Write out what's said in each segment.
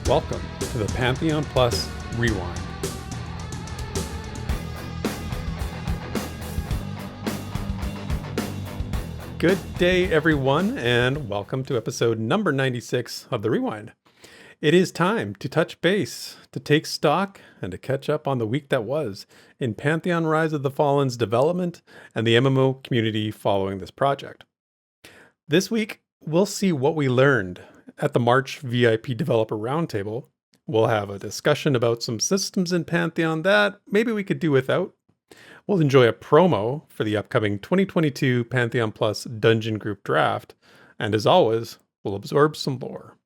Welcome to the Pantheon Plus Rewind. Good day, everyone, and welcome to episode number 96 of the Rewind. It is time to touch base, to take stock, and to catch up on the week that was in Pantheon Rise of the Fallen's development and the MMO community following this project. This week, we'll see what we learned at the March VIP Developer Roundtable. We'll have a discussion about some systems in Pantheon that maybe we could do without. We'll enjoy a promo for the upcoming 2022 Pantheon Plus Dungeon Group Draft. And as always, we'll absorb some lore.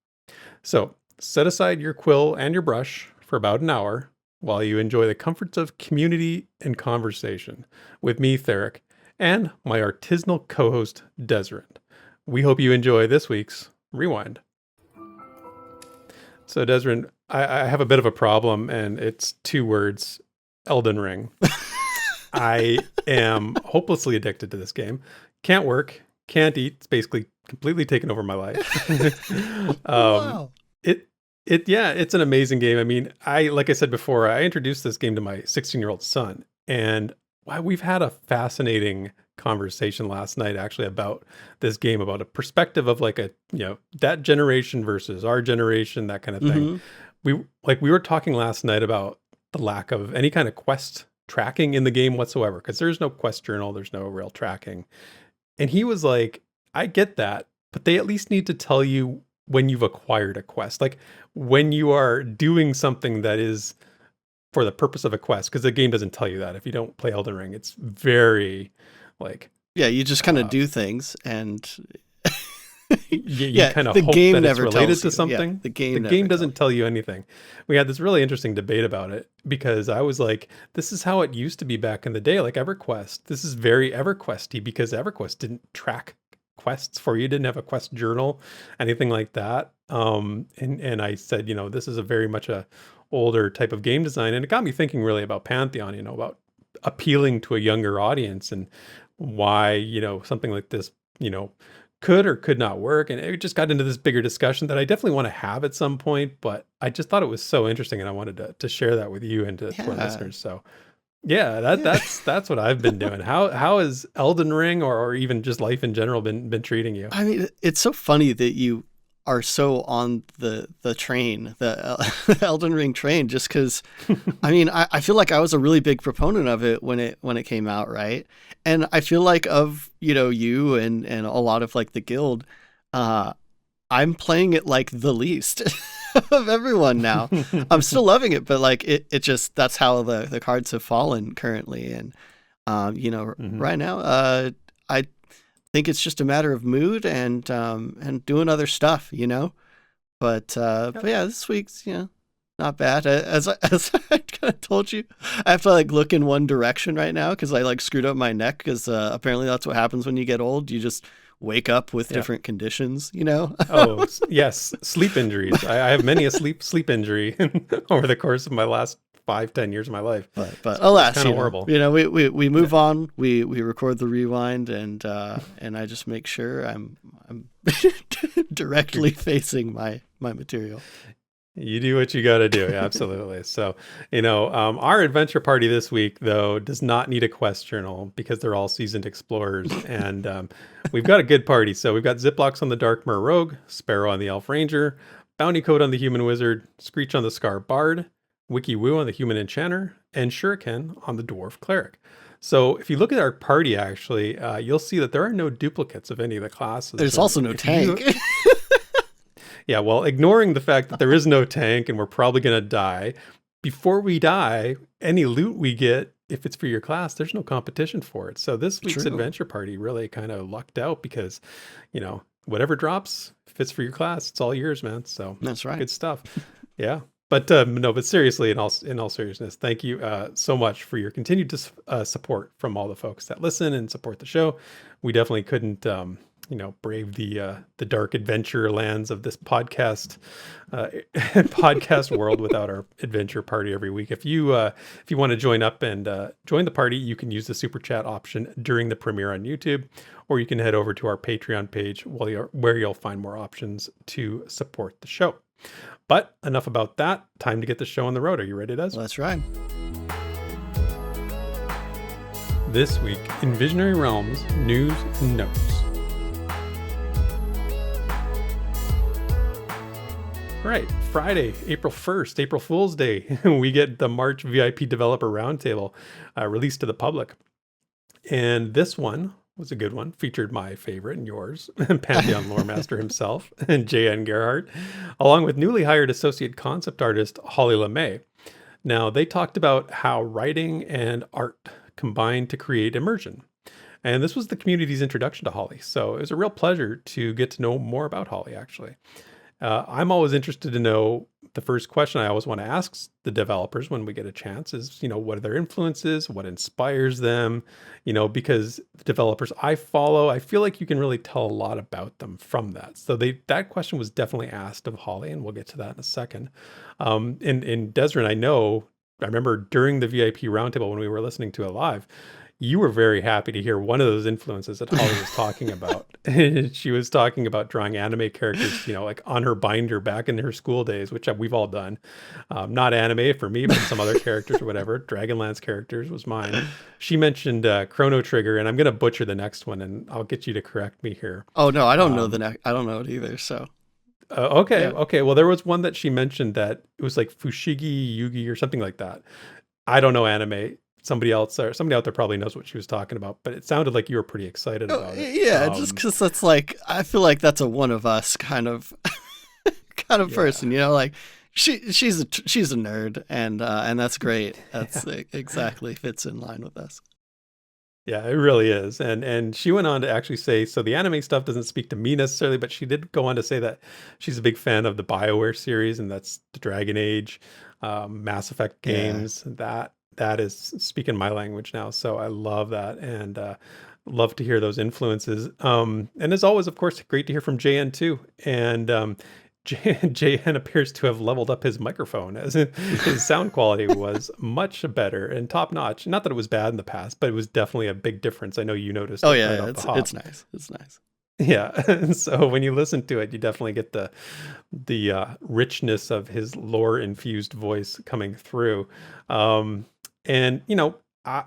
So set aside your quill and your brush for about an hour while you enjoy the comforts of community and conversation with me, Theric, and my artisanal co-host, Desirant. We hope you enjoy this week's Rewind. So Desirant, I have a bit of a problem, and it's two words: Elden Ring. I am hopelessly addicted to this game. Can't work, can't eat. It's basically completely taken over my life. Wow. It's an amazing game. I mean, like I said before, I introduced this game to my 16-year-old son, and we've had a fascinating conversation last night actually about this game, about a perspective of that generation versus our generation, that kind of thing. We were talking last night about the lack of any kind of quest tracking in the game whatsoever, because there's no quest journal, there's no real tracking. And he was like, I get that, but they at least need to tell you when you've acquired a quest, like when you are doing something that is for the purpose of a quest, because the game doesn't tell you that. If you don't play Elden Ring, it's very you just kind of do things, and you kind of hope that it's related to something. Yeah, the game doesn't tell you anything. We had this really interesting debate about it, because I was like, this is how it used to be back in the day, like EverQuest. This is very EverQuest-y, because EverQuest didn't track quests for you, didn't have a quest journal, anything like that. And I said, this is a very much a older type of game design, and it got me thinking really about Pantheon, about appealing to a younger audience, and why something like this could or could not work. And it just got into this bigger discussion that I definitely want to have at some point, but I just thought it was so interesting, and I wanted to share that with you and to our listeners. So that's what I've been doing. How has Elden Ring or even just life in general been treating you? I mean, it's so funny that you are so on the train, the Elden Ring train, just because I mean, I feel like I was a really big proponent of it when it came out, right? And I feel like of you and a lot of like the guild, I'm playing it like the least of everyone now. I'm still loving it, but like it just, that's how the cards have fallen currently. And right now I think it's just a matter of mood and doing other stuff, but yeah, this week's not bad. As I kind of told you, I have to like look in one direction right now because I like screwed up my neck, because apparently that's what happens when you get old. You just wake up with different conditions, Oh yes, sleep injuries. I have many a sleep injury over the course of my last 5-10 years of my life. But alas, kind of horrible. We move on. We record the Rewind, and I just make sure I'm directly facing my material. You do what you got to do. Yeah, absolutely. So, our adventure party this week, though, does not need a quest journal, because they're all seasoned explorers. And we've got a good party. So we've got Ziplocs on the Darkmer Rogue, Sparrow on the Elf Ranger, Bounty Coat on the Human Wizard, Screech on the Scar Bard, Wiki Woo on the Human Enchanter, and Shuriken on the Dwarf Cleric. So if you look at our party, actually, you'll see that there are no duplicates of any of the classes. There's also no tank. Yeah, well, ignoring the fact that there is no tank and we're probably going to die, before we die, any loot we get, if it's for your class, there's no competition for it. So this week's adventure party really kind of lucked out, because, whatever drops, if it's for your class, it's all yours, man. So that's right. Good stuff. Yeah. But but seriously, in all seriousness, thank you so much for your continued support from all the folks that listen and support the show. We definitely couldn't brave the dark adventure lands of this podcast world without our adventure party every week. If you want to join up and join the party, you can use the super chat option during the premiere on YouTube, or you can head over to our Patreon page where you'll find more options to support the show. But enough about that. Time to get the show on the road. Are you ready, Des? Let's ride. This week in Visionary Realms News and Notes. Right, Friday, April 1st, April Fool's Day, we get the March VIP Developer Roundtable released to the public. And this one was a good one, featured my favorite and yours, Pantheon lore master himself, and J.N. Gerhardt, along with newly hired associate concept artist Holly Lament. Now, they talked about how writing and art combine to create immersion. And this was the community's introduction to Holly. So it was a real pleasure to get to know more about Holly, actually. I'm always interested to know, the first question I always want to ask the developers when we get a chance is, what are their influences? What inspires them? Because the developers I follow, I feel like you can really tell a lot about them from that. So that question was definitely asked of Holly, and we'll get to that in a second. In Desrin, I remember during the VIP roundtable when we were listening to it live, you were very happy to hear one of those influences that Holly was talking about. She was talking about drawing anime characters, like on her binder back in her school days, which we've all done. Not anime for me, but some other characters or whatever. Dragonlance characters was mine. She mentioned Chrono Trigger, and I'm going to butcher the next one, and I'll get you to correct me here. Oh, no, I don't know I don't know it either, so. Okay, Yeah. okay. Well, there was one that she mentioned that it was like Fushigi Yugi or something like that. I don't know anime. Somebody out there probably knows what she was talking about, but it sounded like you were pretty excited about it. Yeah, just because that's I feel like that's a one of us kind of person, like she's a nerd, and that's great. That's exactly fits in line with us. Yeah, it really is. And she went on to actually say, so the anime stuff doesn't speak to me necessarily, but she did go on to say that she's a big fan of the BioWare series, and that's the Dragon Age, Mass Effect games. That is speaking my language now. So I love that, and love to hear those influences. And as always, of course, great to hear from JN too. And JN appears to have leveled up his microphone, as his sound quality was much better and top notch. Not that it was bad in the past, but it was definitely a big difference. I know you noticed. Oh yeah, it's nice. It's nice. Yeah, and so when you listen to it, you definitely get the richness of his lore-infused voice coming through. And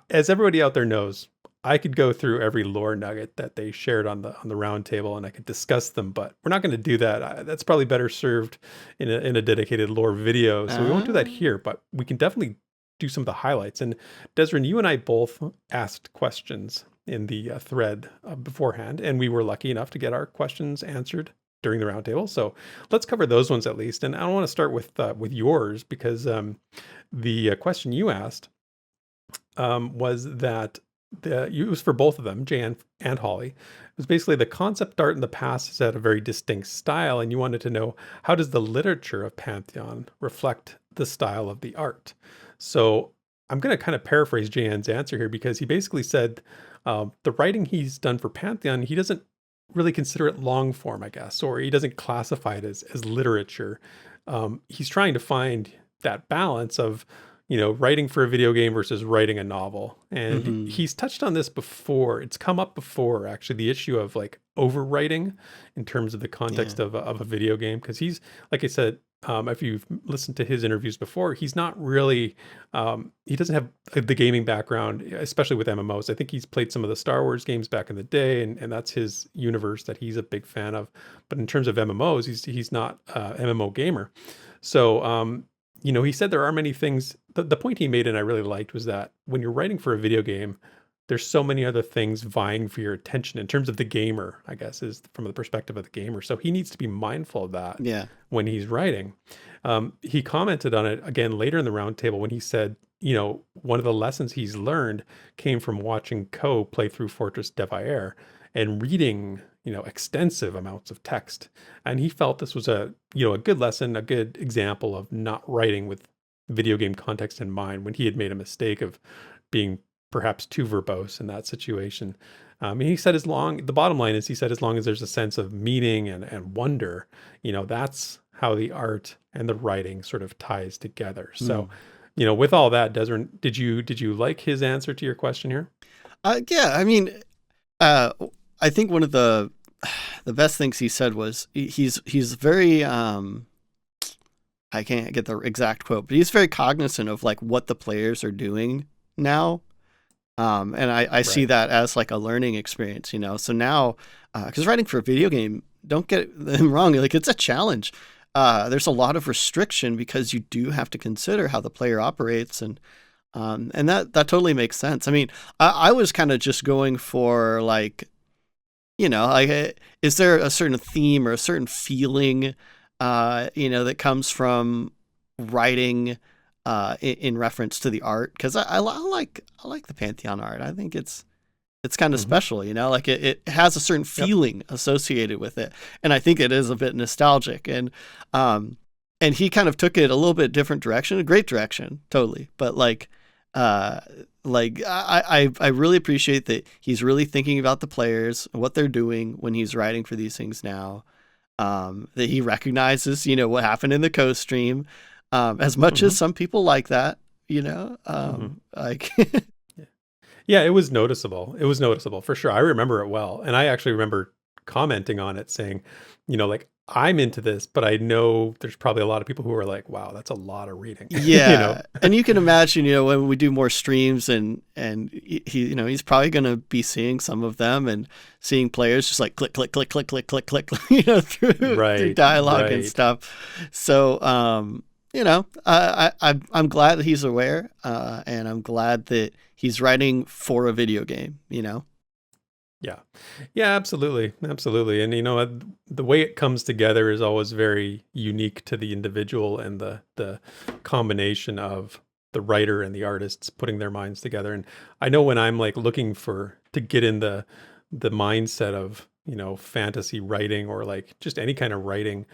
as everybody out there knows, I could go through every lore nugget that they shared on the round table, and I could discuss them, but we're not going to do that. That's probably better served in a dedicated lore video, so we won't do that here. But we can definitely do some of the highlights. And Desrin, you and I both asked questions in the thread beforehand, and we were lucky enough to get our questions answered during the roundtable. So let's cover those ones at least. And I want to start with yours, because the question you asked was that it was for both of them, Jan and Holly. It was basically the concept art in the past has had a very distinct style, and you wanted to know, how does the literature of Pantheon reflect the style of the art? So I'm going to kind of paraphrase Jan's answer here, because he basically said the writing he's done for Pantheon, he doesn't really consider it long form, I guess, or he doesn't classify it as literature. He's trying to find that balance of writing for a video game versus writing a novel. And he's touched on this before. It's come up before, actually, the issue of like overwriting in terms of the context of a video game. Because he's, like I said, if you've listened to his interviews before, he's not really, he doesn't have the gaming background, especially with MMOs. I think he's played some of the Star Wars games back in the day, and that's his universe that he's a big fan of. But in terms of MMOs, he's not a MMO gamer. So, he said there are many things. The point he made, and I really liked, was that when you're writing for a video game, there's so many other things vying for your attention in terms of the gamer, I guess, is from the perspective of the gamer. So he needs to be mindful of that when he's writing. He commented on it again later in the roundtable when he said, one of the lessons he's learned came from watching Ko play through Fortress Devair and reading, extensive amounts of text. And he felt this was a good lesson, a good example of not writing with video game context in mind when he had made a mistake of being perhaps too verbose in that situation. He said the bottom line is, he said, as long as there's a sense of meaning and wonder, that's how the art and the writing sort of ties together. So, with all that, Desrin, did you like his answer to your question here? Yeah, I mean, I think one of the best things he said was he's very I can't get the exact quote, but he's very cognizant of like what the players are doing now. And I see Right. that as like a learning experience, you know. So now, because writing for a video game, don't get them wrong, like it's a challenge. There's a lot of restriction because you do have to consider how the player operates, and that totally makes sense. I mean, I was kind of just going for like, you know, like, is there a certain theme or a certain feeling, you know, that comes from writing in reference to the art? Because I like the Pantheon art. I think it's kind of Hmm. special, you know, like it has a certain Yep. feeling associated with it, and I think it is a bit nostalgic, um, and he kind of took it a little bit different direction, a great direction, totally, but uh, I really appreciate that he's really thinking about the players, what they're doing when he's writing for these things now. That he recognizes, you know, what happened in the co-stream, as much Hmm. as some people like that, you know, Hmm. like Yeah, it was noticeable. It was noticeable for sure. I remember it well. And I actually remember commenting on it saying, like, I'm into this, but I know there's probably a lot of people who are like, wow, that's a lot of reading, you know? yeah, and you can imagine, you know, when we do more streams and he, you know, he's probably going to be seeing some of them and seeing players just like click click click click click click click, you know, through Right, dialogue and right. stuff. So, you know, I'm glad that he's aware, and I'm glad that he's writing for a video game. You know. Yeah. Yeah, absolutely. Absolutely. And the way it comes together is always very unique to the individual and the combination of the writer and the artists putting their minds together. And I know when I'm like looking for to get in the mindset of, fantasy writing or like just any kind of writing,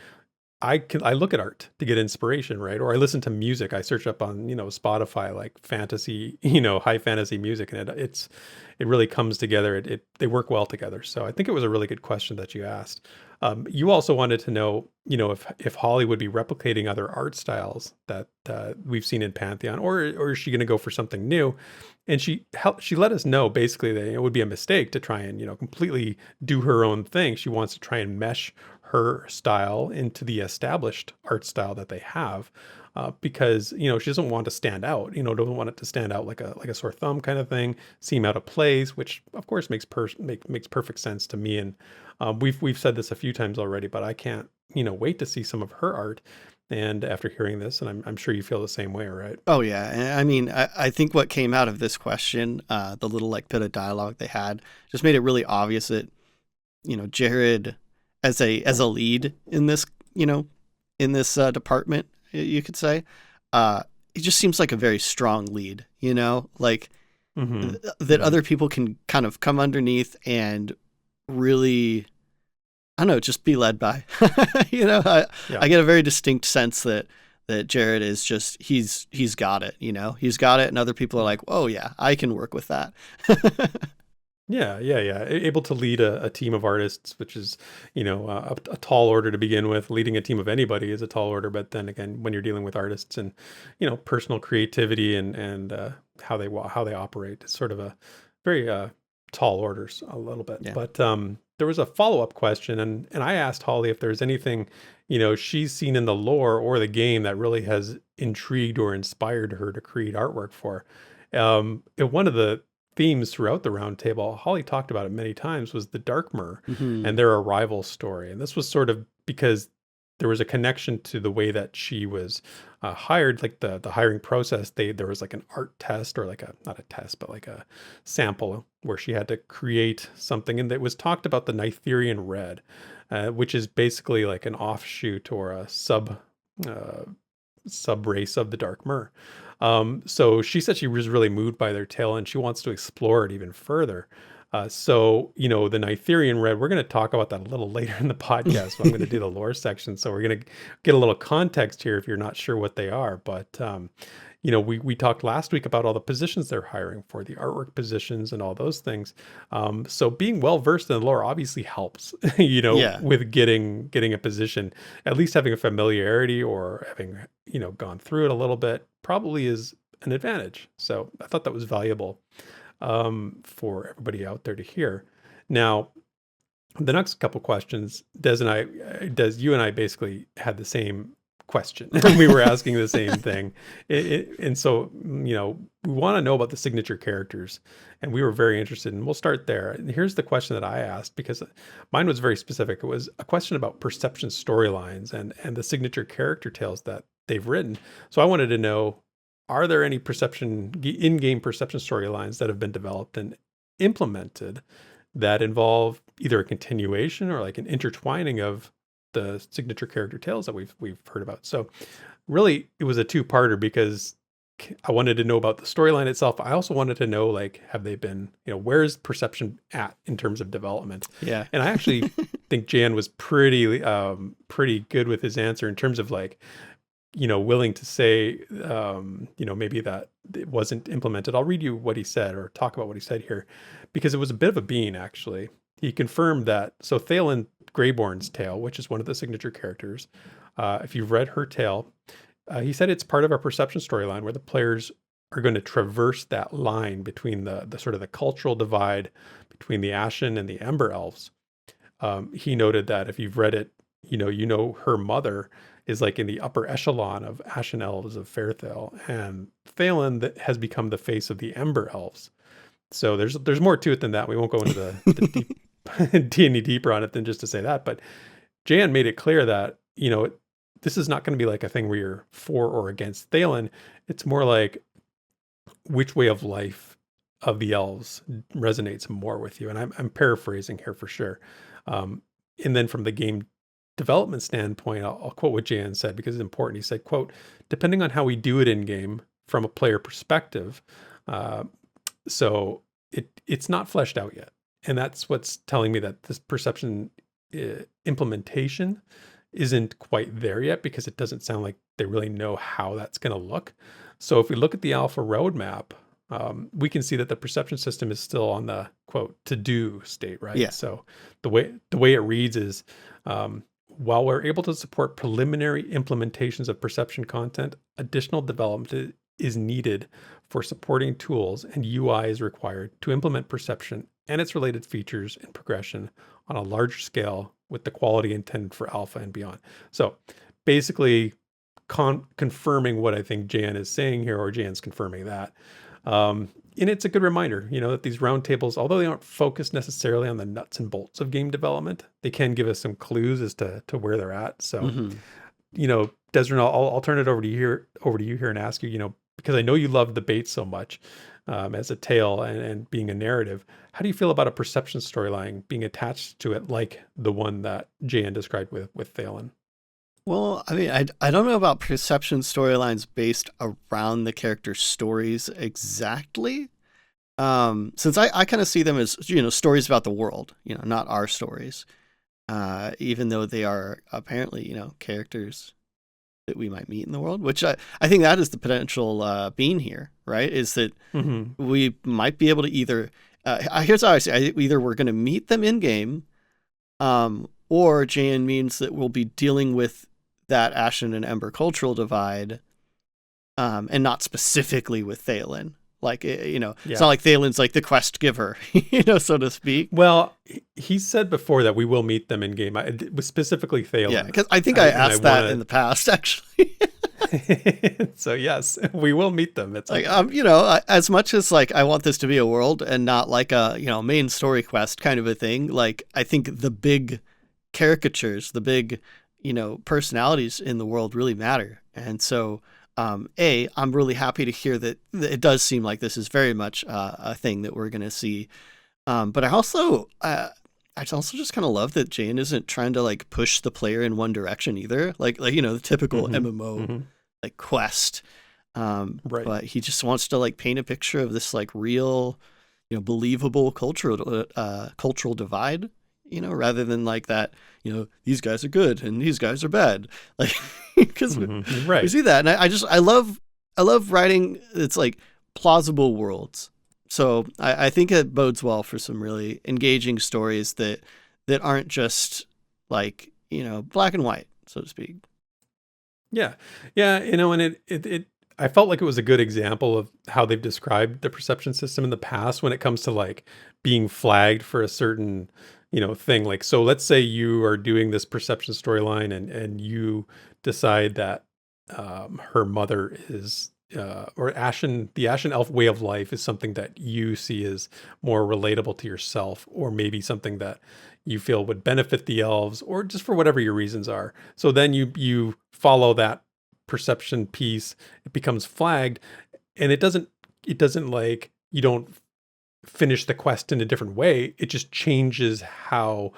I look at art to get inspiration, right? Or I listen to music. I search up on, Spotify like fantasy, high fantasy music, and it really comes together. They work well together. So I think it was a really good question that you asked. You also wanted to know, if Holly would be replicating other art styles that we've seen in Pantheon, or is she going to go for something new? And she let us know basically that it would be a mistake to try and completely do her own thing. She wants to try and mesh her style into the established art style that they have, because she doesn't want to stand out. Doesn't want it to stand out like a sore thumb kind of thing, seem out of place, which of course makes perfect sense to me. And we've said this a few times already, but I can't wait to see some of her art. And after hearing this, and I'm sure you feel the same way, right? Oh yeah, and I mean, I think what came out of this question, the little like bit of dialogue they had, just made it really obvious that Jared, as a lead in this, in this department, you could say, he just seems like a very strong lead. Like Hmm. that Yeah. other people can kind of come underneath and really, I don't know, just be led by. Yeah. I get a very distinct sense that Jared is just he's got it. He's got it, and other people are like, oh yeah, I can work with that. Yeah, yeah, yeah. Able to lead a team of artists, which is, a tall order to begin with. Leading a team of anybody is a tall order, but then again, when you're dealing with artists and, personal creativity and how they operate, it's sort of a very tall orders a little bit. Yeah. But there was a follow-up question, and I asked Holly if there's anything, she's seen in the lore or the game that really has intrigued or inspired her to create artwork for. And one of the themes throughout the round table, Holly talked about it many times, was the Darkmer Hmm. and their arrival story. And this was sort of because there was a connection to the way that she was hired, like the hiring process. There was like an art test, or like not a test, but like a sample where she had to create something. And it was talked about the Nitherian Red, which is basically like an offshoot or a uh, sub race of the Dark Myr. So she said she was really moved by their tale and she wants to explore it even further. So, the Nitherian Red, we're going to talk about that a little later in the podcast. So I'm going to do the lore section. So we're going to get a little context here if you're not sure what they are. But, we talked last week about all the positions they're hiring for, the artwork positions and all those things. So being well versed in the lore obviously helps, Yeah. with getting a position. At least having a familiarity or having, gone through it a little bit probably is an advantage. So I thought that was valuable, for everybody out there to hear. Now, the next couple questions, Des, you and I basically had the same question. We were asking the same thing. And so, we want to know about the signature characters, and we were very interested, and we'll start there. And here's the question that I asked, because mine was very specific. It was a question about perception storylines and the signature character tales that they've written. So I wanted to know, are there any in-game perception storylines that have been developed and implemented that involve either a continuation or like an intertwining of the signature character tales that we've heard about? So really it was a two-parter, because I wanted to know about the storyline itself. I also wanted to know, like, have they been, where's perception at in terms of development? Yeah. And I actually think Jan was pretty good with his answer in terms of like, willing to say, maybe that it wasn't implemented. I'll read you what he said, or talk about what he said here, because it was a bit of a bean, actually. He confirmed that, so Thalen Greyborn's tale, which is one of the signature characters, if you've read her tale, he said it's part of our perception storyline where the players are going to traverse that line between the sort of the cultural divide between the Ashen and the Ember Elves. He noted that if you've read it, her mother is like in the upper echelon of Ashen Elves of Fairthale, and Thalen that has become the face of the Ember Elves. So there's more to it than that. We won't go into the deep, any deeper on it than just to say that. But Jan made it clear that, this is not going to be like a thing where you're for or against Thalen. It's more like which way of life of the elves resonates more with you. And I'm paraphrasing here for sure. And then from the game development standpoint, I'll quote what Jan said because it's important. He said, quote, depending on how we do it in game from a player perspective, so it's not fleshed out yet. And that's what's telling me that this perception implementation isn't quite there yet, because it doesn't sound like they really know how that's going to look. So if we look at the alpha roadmap, we can see that the perception system is still on the quote to-do state, right? Yeah. So the way it reads is, while we're able to support preliminary implementations of perception content, additional development is needed for supporting tools, and UI is required to implement perception and its related features and progression on a larger scale with the quality intended for alpha and beyond. So basically confirming what I think Jan is saying here, or Jan's confirming that. And it's a good reminder, that these roundtables, although they aren't focused necessarily on the nuts and bolts of game development, they can give us some clues as to where they're at. So, Desrin, I'll turn it over to you here and ask you, because I know you love the bait so much as a tale and being a narrative. How do you feel about a perception storyline being attached to it, like the one that Jan described with Thalen? Well, I mean, I don't know about perception storylines based around the character stories exactly. Since I kind of see them as, stories about the world, not our stories. Even though they are apparently, characters that we might meet in the world, which I think that is the potential bean here, right? Is that we might be able to either, here's how I see it, either we're going to meet them in game, or Jan means that we'll be dealing with that Ashen and Ember cultural divide, and not specifically with Thalen. Like, It's not like Thalen's like the quest giver, so to speak. Well, he said before that we will meet them in game. It was specifically Thalen. Yeah, because I think I asked that in the past, actually. So yes, we will meet them. It's like, as much as like I want this to be a world and not like a, main story quest kind of a thing. Like, I think the big caricatures, the big, personalities in the world really matter. And so, I'm really happy to hear that it does seem like this is very much a thing that we're going to see. But I also just kind of love that Jan isn't trying to like push the player in one direction either. Like the typical MMO like quest. Right. But he just wants to like paint a picture of this like real, believable cultural divide. Rather than like that, these guys are good and these guys are bad, like because we see that, and I love writing. It's like plausible worlds. So I think it bodes well for some really engaging stories that aren't just like black and white, so to speak. Yeah, and it I felt like it was a good example of how they've described the perception system in the past when it comes to like being flagged for a certain thing. Like, so let's say you are doing this perception storyline and you decide that her mother is, or the Ashen Elf way of life is something that you see as more relatable to yourself, or maybe something that you feel would benefit the elves, or just for whatever your reasons are. So then you follow that perception piece, it becomes flagged, and it doesn't like, you don't finish the quest in a different way. It just changes how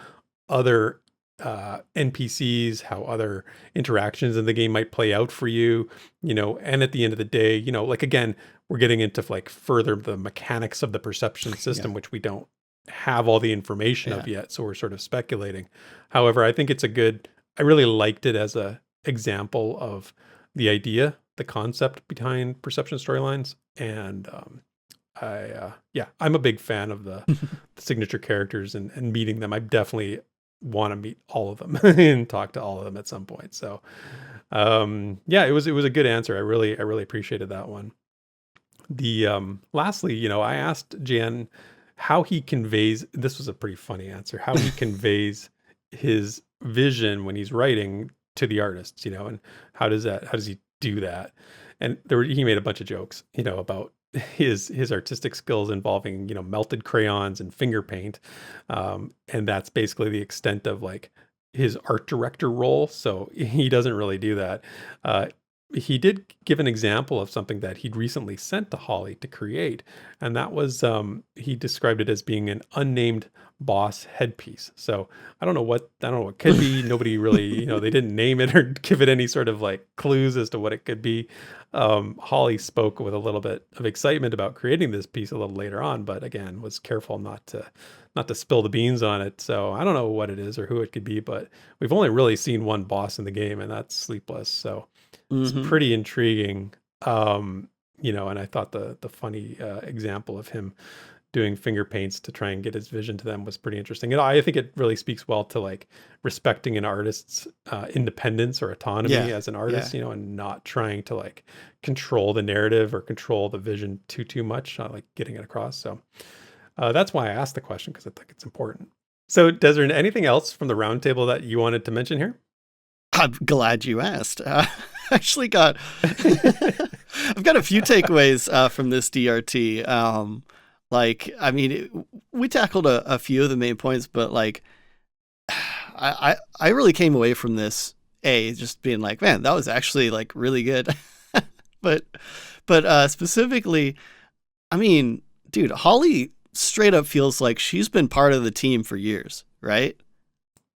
other NPCs, how other interactions in the game might play out for you, and at the end of the day, like, again, we're getting into like further the mechanics of the perception system, which we don't have all the information of yet. So we're sort of speculating. However, I think it's I really liked it as a example of the idea, the concept behind perception storylines. And I'm a big fan of the signature characters and meeting them. I definitely want to meet all of them and talk to all of them at some point. So, it was a good answer. I really appreciated that one. The lastly, I asked Jan how he conveys. This was a pretty funny answer. How he conveys his vision when he's writing to the artists, and how does he do that? And he made a bunch of jokes, about his artistic skills involving, melted crayons and finger paint. And that's basically the extent of like his art director role. So he doesn't really do that. He did give an example of something that he'd recently sent to Holly to create. And that was, he described it as being an unnamed boss headpiece. So I don't know what it could be. Nobody really, they didn't name it or give it any sort of like clues as to what it could be. Holly spoke with a little bit of excitement about creating this piece a little later on, but again, was careful not to spill the beans on it. So I don't know what it is or who it could be, but we've only really seen one boss in the game, and that's Sleepless. So it's pretty intriguing. And I thought the funny example of him doing finger paints to try and get his vision to them was pretty interesting. And I think it really speaks well to like respecting an artist's independence or autonomy as an artist, and not trying to like control the narrative or control the vision too much, not like getting it across. So that's why I asked the question, because I think it's important. So Desiree, anything else from the roundtable that you wanted to mention here? I'm glad you asked. Actually got I've got a few takeaways from this DRT. We tackled a few of the main points, but like I really came away from this just being like, man, that was actually like really good. but specifically, I mean, dude, Holly straight up feels like she's been part of the team for years, right?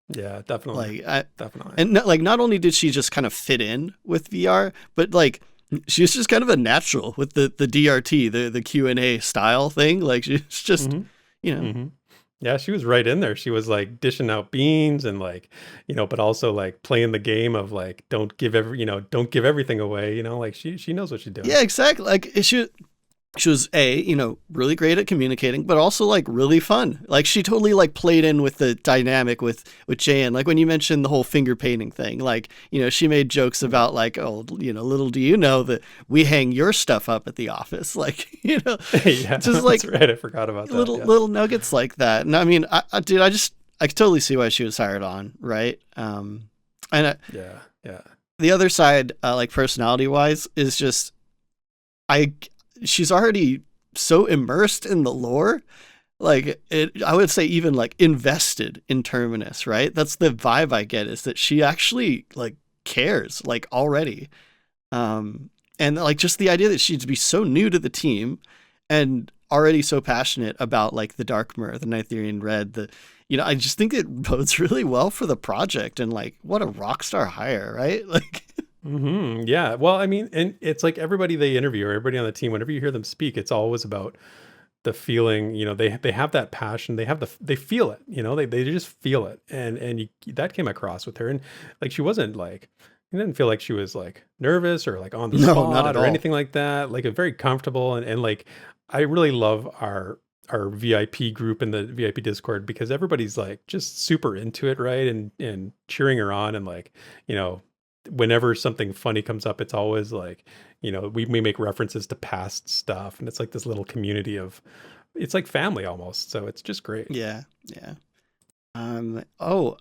Yeah, definitely. Definitely. And not only did she just kind of fit in with VR, but like she's just kind of a natural with the DRT, the Q&A style thing. Like she's just, Yeah, she was right in there. She was like dishing out beans and like, but also like playing the game of like, don't give everything away. Like she knows what she's doing. Yeah, exactly. Like she was really great at communicating, but also like really fun. Like she totally like played in with the dynamic with Jan. Like when you mentioned the whole finger painting thing, like, she made jokes about like, oh, little do you know that we hang your stuff up at the office. Like, yeah, just like, that's right. I forgot about that. Little nuggets like that. And I mean, I could totally see why she was hired on. Right. The other side, like personality wise, is just, she's already so immersed in the lore, like I would say even like invested in Terminus, right? That's the vibe I get, is that she actually like cares like already. And like just the idea that she'd be so new to the team and already so passionate about like the Darkmer, the Nighttherian Red, I just think it bodes really well for the project, and like what a rock star hire, right? Like Yeah. Well, I mean, and it's like everybody they interview or everybody on the team, whenever you hear them speak, it's always about the feeling, they have that passion, they feel it, they just feel it. And that came across with her. And like, she wasn't like, it didn't feel like she was like nervous or like on the spot not at or all. anything like that. Like a very comfortable and like, I really love our VIP group in the VIP Discord, because everybody's like just super into it. Right. And cheering her on, and like, whenever something funny comes up, it's always like, we make references to past stuff, and it's like this little community it's like family almost. So it's just great. Yeah. Oh,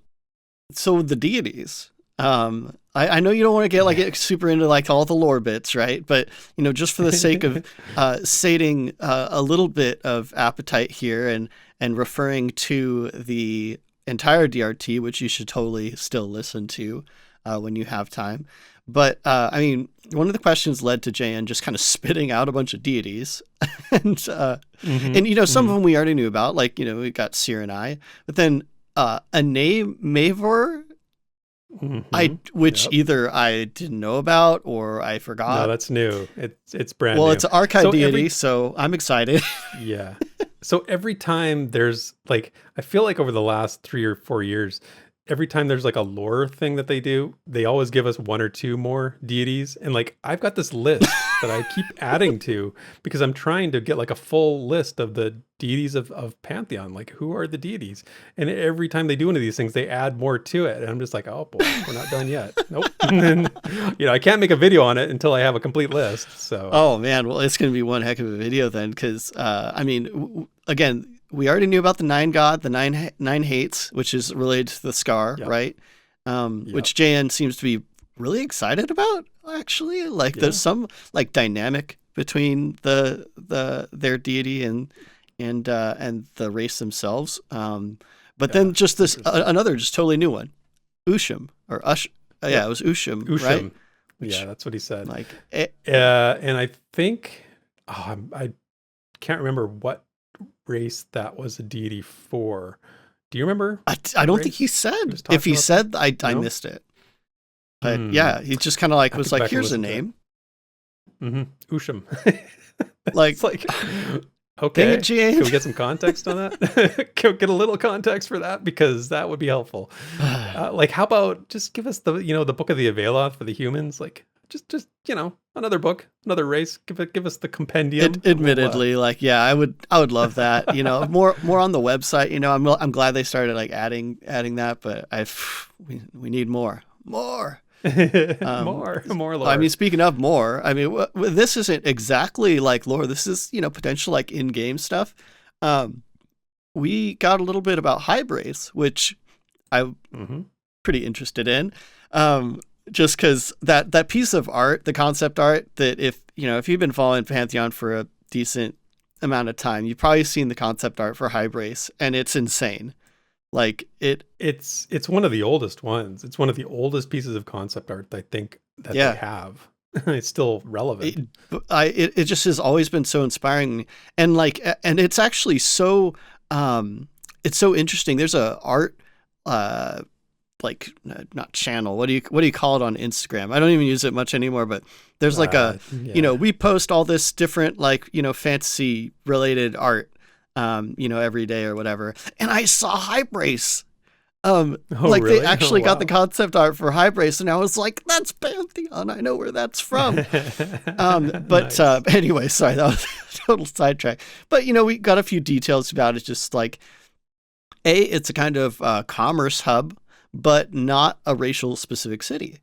so the deities. I know you don't want to get get super into like all the lore bits, right? But just for the sake of sating a little bit of appetite here and referring to the entire DRT, which you should totally still listen to when you have time. But I mean, one of the questions led to JN just kind of spitting out a bunch of deities, and some of them we already knew about, like we got Sirenai, but then Ane Mavor. Which either I didn't know about or I forgot. No, that's new. It's brand new. Well, it's an archive deity, so I'm excited. Yeah. So every time there's I feel like over the last 3 or 4 years, every time there's a lore thing that they do, they always give us 1 or 2 more deities. And I've got this list that I keep adding to because I'm trying to get a full list of the deities of Pantheon. Who are the deities? And every time they do one of these things, they add more to it. And I'm just oh boy, we're not done yet. Nope. And then, I can't make a video on it until I have a complete list. So. Oh man, well it's going to be one heck of a video then, because again, we already knew about the 9 God, the nine hates, which is related to the scar, right? Which JN seems to be really excited about, actually. There's some dynamic between their deity and the race themselves. But then just this another just totally new one, Usham or Ush. Yeah, it was Usham, right? Yeah, that's what he said. And I think I can't remember what race that was a deity for. Do you remember? I don't think he said. If he said, I missed it. But yeah, he just kind of was here's a name. Usham. It's okay. Can we get some context on that? Can we get a little context for that? Because that would be helpful. How about just give us the Book of the Avaloth for the humans? Just another book, another race. Give us the compendium. Admittedly, I would love that. More on the website. I'm glad they started adding that, but we need more. More lore. I mean, speaking of more, this isn't exactly lore. This is potential in-game stuff. We got a little bit about Hybrace, which I'm pretty interested in. Just because that piece of art, the concept art, that if you've been following Pantheon for a decent amount of time, you've probably seen the concept art for Hybrace, and it's insane. It's one of the oldest ones. It's one of the oldest pieces of concept art I think that they have. It's still relevant. It just has always been so inspiring, and and it's actually so it's so interesting. There's a art not channel. What do you call it on Instagram? I don't even use it much anymore, but there's we post all this different fantasy related art every day or whatever. And I saw Hybrace. Really? They actually got the concept art for Hybrace, and I was like, that's Pantheon. I know where that's from. But nice. Anyway, sorry, that was a total sidetrack. But we got a few details about it, just it's a kind of commerce hub, but not a racial specific city.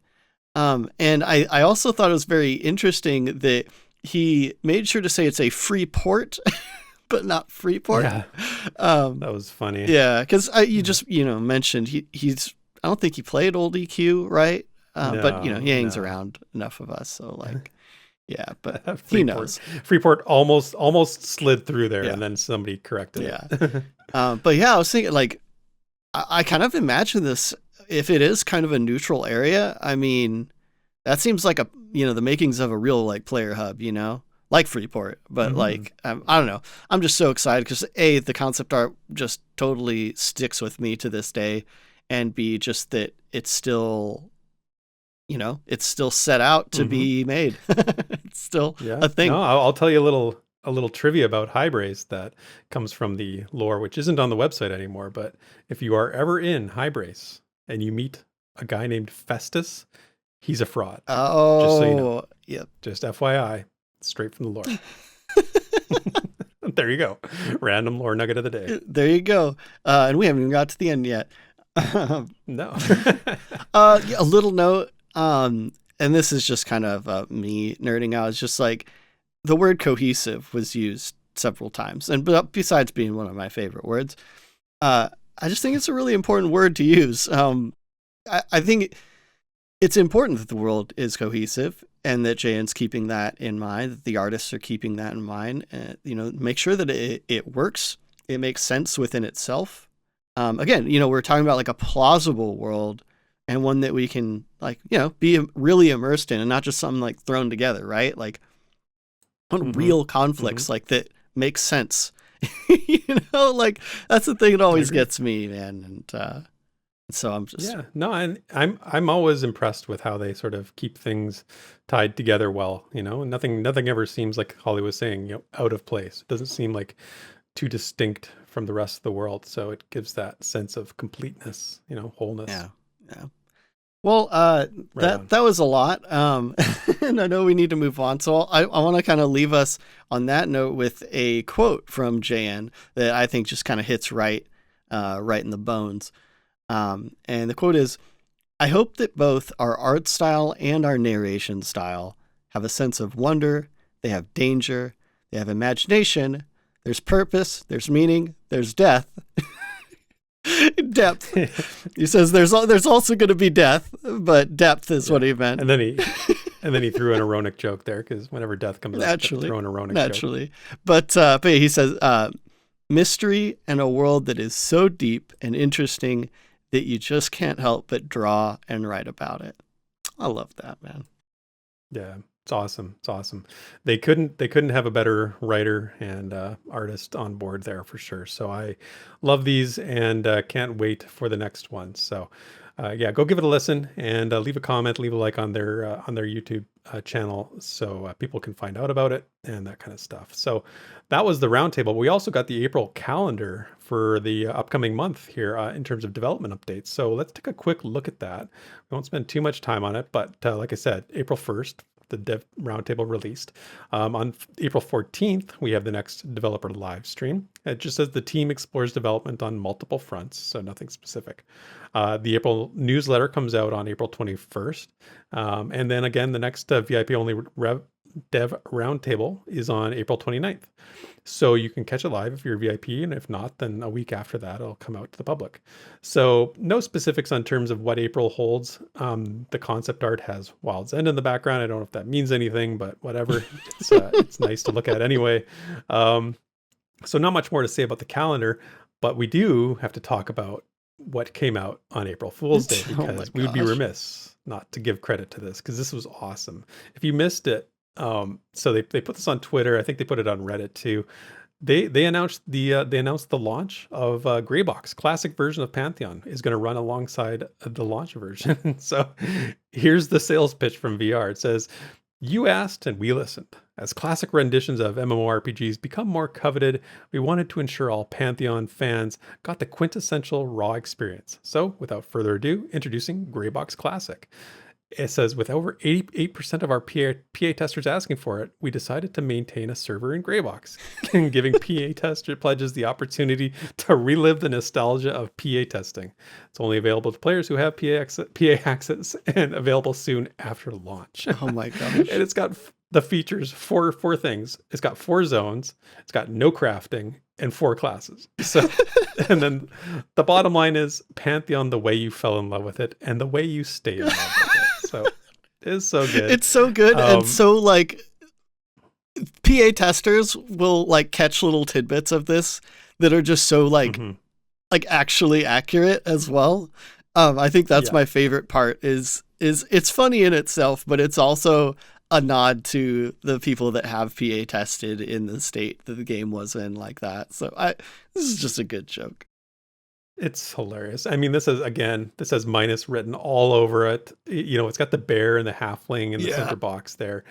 And I also thought it was very interesting that he made sure to say it's a free port, but not Freeport. Yeah. That was funny. Yeah, because you just mentioned he's. I don't think he played old EQ, right? But he hangs around enough of us, so yeah. But he knows. Freeport almost slid through there, and then somebody corrected it. But yeah, I was thinking I kind of imagine this, if it is kind of a neutral area. I mean, that seems like the makings of a real player hub, like Freeport. But I don't know. I'm just so excited because the concept art just totally sticks with me to this day, and B, just that it's still, it's still set out to be made. It's still a thing. No, I'll tell you a little trivia about Hybrace that comes from the lore, which isn't on the website anymore. But if you are ever in Hybrace and you meet a guy named Festus, he's a fraud. Oh, just so you know. Yep. Just FYI, straight from the lore. There you go. Random lore nugget of the day. There you go. And we haven't even got to the end yet. No. A little note, and this is just kind of me nerding out. It's just the word cohesive was used several times, and besides being one of my favorite words, I just think it's a really important word to use. I think it's important that the world is cohesive and that JN's keeping that in mind, that the artists are keeping that in mind, and, make sure that it works. It makes sense within itself. Again, we're talking about like a plausible world and one that we can be really immersed in and not just something like thrown together, right? Like on real conflicts like that makes sense. Like that's the thing that always gets me, man. And so I'm just and I'm always impressed with how they sort of keep things tied together well. Nothing ever seems, like Holly was saying, out of place. It doesn't seem like too distinct from the rest of the world, so it gives that sense of completeness, wholeness. Yeah. Well, that was a lot, and I know we need to move on. So I want to kind of leave us on that note with a quote from JN that I think just kind of hits right in the bones. And the quote is, "I hope that both our art style and our narration style have a sense of wonder. They have danger. They have imagination. There's purpose. There's meaning. There's death." Depth. He says there's also going to be death, but depth is what he meant. And then he threw an ironic joke there, because whenever death comes up, throw an ironic joke. But he says mystery and a world that is so deep and interesting that you just can't help but draw and write about it. I love that, man. Yeah. It's awesome. It's awesome. They couldn't have a better writer and artist on board there for sure. So I love these and can't wait for the next one. So go give it a listen and leave a comment, leave a like on their YouTube channel so people can find out about it and that kind of stuff. So that was the roundtable. We also got the April calendar for the upcoming month here in terms of development updates. So let's take a quick look at that. We won't spend too much time on it, but like I said, April 1st, the Dev Roundtable released. On April 14th, we have the next developer live stream. It just says the team explores development on multiple fronts, so nothing specific. The April newsletter comes out on April 21st. And then again, the next VIP only Dev Roundtable is on April 29th. So you can catch it live if you're VIP, and if not, then a week after that, it'll come out to the public. So no specifics on terms of what April holds. The concept art has Wild's End in the background. I don't know if that means anything, but whatever. It's nice to look at anyway. So not much more to say about the calendar, but we do have to talk about what came out on April Fool's Day, because we would be remiss not to give credit to this, because this was awesome. If you missed it, so they put this on Twitter. I think they put it on Reddit too. They announced the launch of Graybox. Classic version of Pantheon is going to run alongside the launch version. So here's the sales pitch from VR. It says, "You asked and we listened. As classic renditions of MMORPGs become more coveted, we wanted to ensure all Pantheon fans got the quintessential raw experience. So without further ado, introducing Graybox Classic." It says, with over 88% of our PA testers asking for it, we decided to maintain a server in Graybox, giving PA tester pledges the opportunity to relive the nostalgia of PA testing. It's only available to players who have PA access, and available soon after launch. Oh my gosh. And it's got the features, four things. It's got 4 zones, it's got no crafting, and 4 classes. So, and then the bottom line is Pantheon, the way you fell in love with it and the way you stay in love with it. So it's so good. It's so good. And so like PA testers will like catch little tidbits of this that are just so like actually accurate as well. I think that's my favorite part is it's funny in itself, but it's also a nod to the people that have PA tested in the state that the game was in, like that. So this is just a good joke. It's hilarious. I mean, this has minus written all over it. It's got the bear and the halfling in the center box there.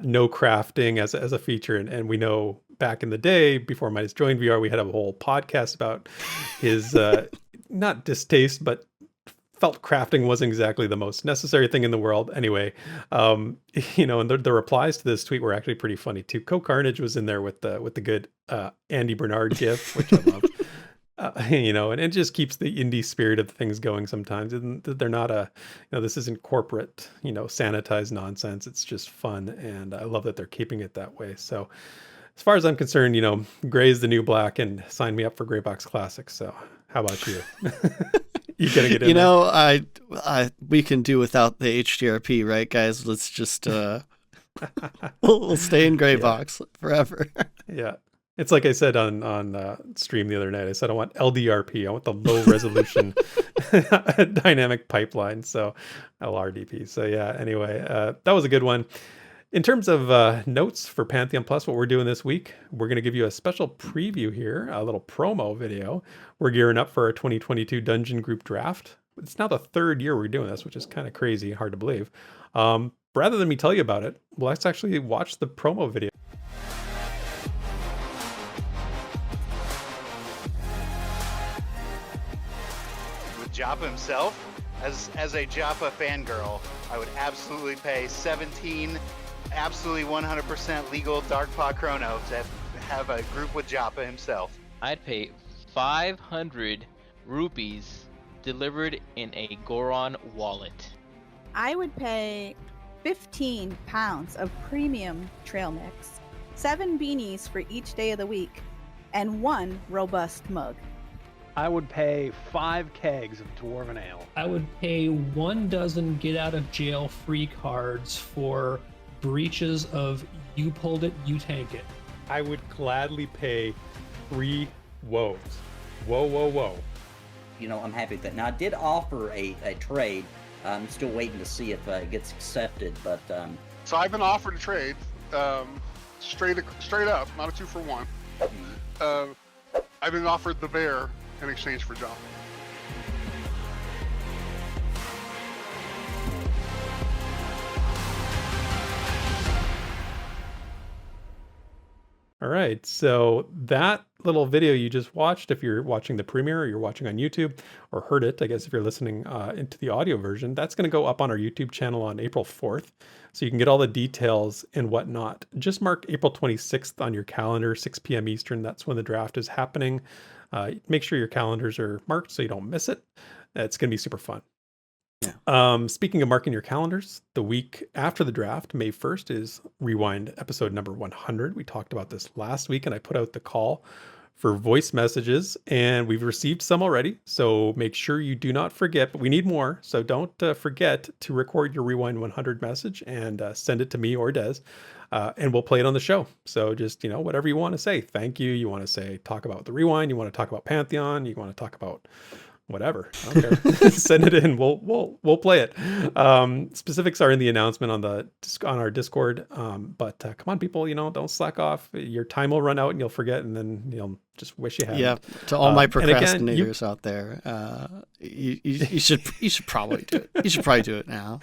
No crafting as a feature. And we know back in the day, before Minus joined VR, we had a whole podcast about his, not distaste, but felt crafting wasn't exactly the most necessary thing in the world. Anyway, and the replies to this tweet were actually pretty funny too. Co-Carnage was in there with the good Andy Bernard gif, which I love. And it just keeps the indie spirit of things going sometimes. And they're not this isn't corporate, sanitized nonsense. It's just fun. And I love that they're keeping it that way. So as far as I'm concerned, gray is the new black, and sign me up for Graybox Classic. So How about you? You gotta get in You there. know, we can do without the HDRP, right, guys? Let's just we'll stay in Graybox forever. Yeah. It's like I said on stream the other night. I said I want LDRP. I want the low resolution dynamic pipeline. So LRDP. So yeah. Anyway, that was a good one. In terms of notes for Pantheon Plus, what we're doing this week, we're going to give you a special preview here, a little promo video. We're gearing up for our 2022 Dungeon Group Draft. It's now the third year we're doing this, which is kind of crazy, hard to believe. Rather than me tell you about it, let's actually watch the promo video. With Joppa himself, as a Joppa fangirl, I would absolutely pay 17 absolutely 100% legal Darkpaw Chrono to have a group with Joppa himself. I'd pay 500 rupees delivered in a Goron wallet. I would pay 15 pounds of premium trail mix, 7 beanies for each day of the week, and 1 robust mug. I would pay 5 kegs of Dwarven Ale. I would pay 1 dozen get out of jail free cards for breaches of you pulled it, you tank it. I would gladly pay 3 woes. Whoa. You know, I'm happy with that. Now, I did offer a trade. I'm still waiting to see if it gets accepted, but... So I've been offered a trade, straight up, not a 2-for-1. I've been offered the bear in exchange for Joppa. All right, so that little video you just watched, if you're watching the premiere or you're watching on YouTube, or heard it, I guess if you're listening into the audio version, that's going to go up on our YouTube channel on April 4th. So you can get all the details and whatnot. Just mark April 26th on your calendar, 6 p.m. Eastern. That's when the draft is happening. Make sure your calendars are marked so you don't miss it. It's going to be super fun. Yeah. Speaking of marking your calendars, the week after the draft, May 1st, is Rewind episode number 100. We talked about this last week, and I put out the call for voice messages, and we've received some already. So make sure you do not forget, but we need more. So don't forget to record your Rewind 100 message and send it to me or Des, and we'll play it on the show. So just, whatever you want to say. Thank you. You want to say, talk about the Rewind. You want to talk about Pantheon. You want to talk about whatever. I don't care. Send it in. We'll play it. Specifics are in the announcement on our Discord. But come on, people, don't slack off. Your time will run out and you'll forget, and then you'll just wish you had. Yeah. To all my procrastinators again, out there, you should probably do it. You should probably do it now.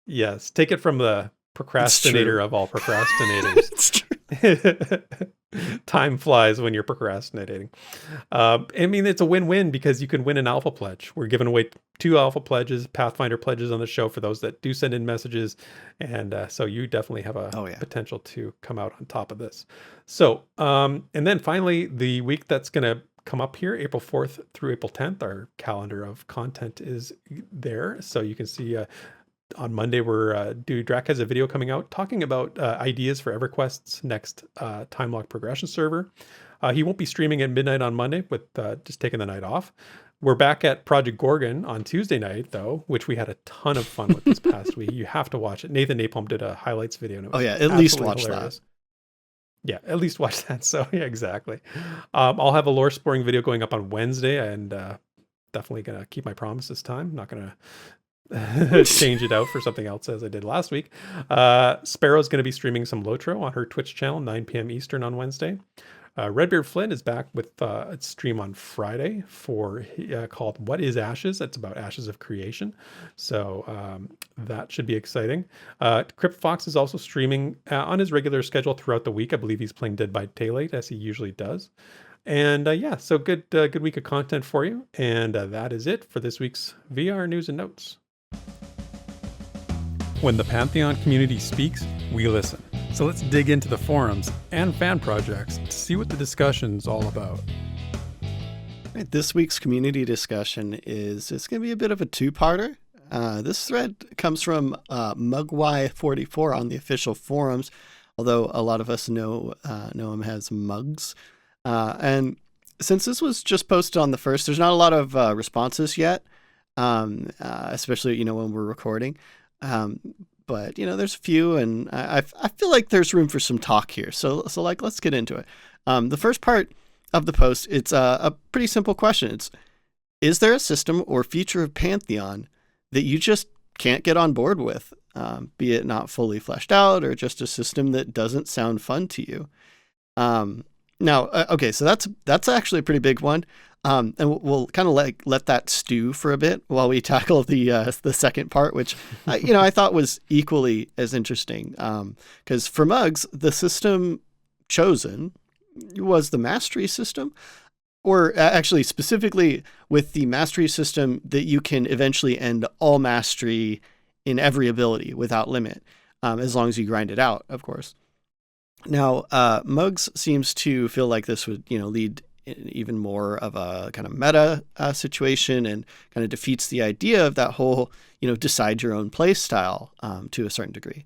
Yes. Take it from the procrastinator of all procrastinators. It's true. Time flies when you're procrastinating. I mean, it's a win-win because you can win an alpha pledge. We're giving away 2 alpha pledges, Pathfinder pledges on the show for those that do send in messages. And so you definitely have a potential to come out on top of this. So, and then finally, the week that's going to come up here, April 4th through April 10th, our calendar of content is there. So you can see on Monday, Drac has a video coming out talking about ideas for EverQuest's next time lock progression server. He won't be streaming at midnight on Monday with just taking the night off. We're back at Project Gorgon on Tuesday night, though, which we had a ton of fun with this past week. You have to watch it. Nathan Napalm did a highlights video. And it was at least watch hilarious. Yeah, at least watch that. So yeah, exactly. I'll have a lore sporing video going up on Wednesday, and definitely going to keep my promise this time. I'm not going to change it out for something else as I did last week. Sparrow's going to be streaming some Lotro on her Twitch channel, 9 p.m. Eastern on Wednesday. Redbeard Flynn is back with a stream on Friday called What is Ashes? That's about Ashes of Creation. So that should be exciting. Crypt Fox is also streaming on his regular schedule throughout the week. I believe he's playing Dead by Daylight as he usually does. And so good week of content for you. And that is it for this week's VR News and Notes. When the Pantheon community speaks, we listen. So let's dig into the forums and fan projects to see what the discussion's all about. Right, this week's community discussion it's going to be a bit of a 2-parter. This thread comes from Mugwai44 on the official forums, although a lot of us know him as Mugs. And since this was just posted on the 1st, there's not a lot of responses yet, especially, when we're recording. But, there's a few, and I feel like there's room for some talk here. So let's get into it. The first part of the post, it's a pretty simple question. Is there a system or feature of Pantheon that you just can't get on board with, be it not fully fleshed out or just a system that doesn't sound fun to you? Now, okay, so that's actually a pretty big one, and we'll kind of let that stew for a bit while we tackle the second part, which I thought was equally as interesting, because for Mugs, the system chosen was the mastery system, or actually specifically with the mastery system that you can eventually end all mastery in every ability without limit, as long as you grind it out, of course. Now, Mugs seems to feel like this would, lead even more of a kind of meta situation, and kind of defeats the idea of that whole, decide your own play style to a certain degree.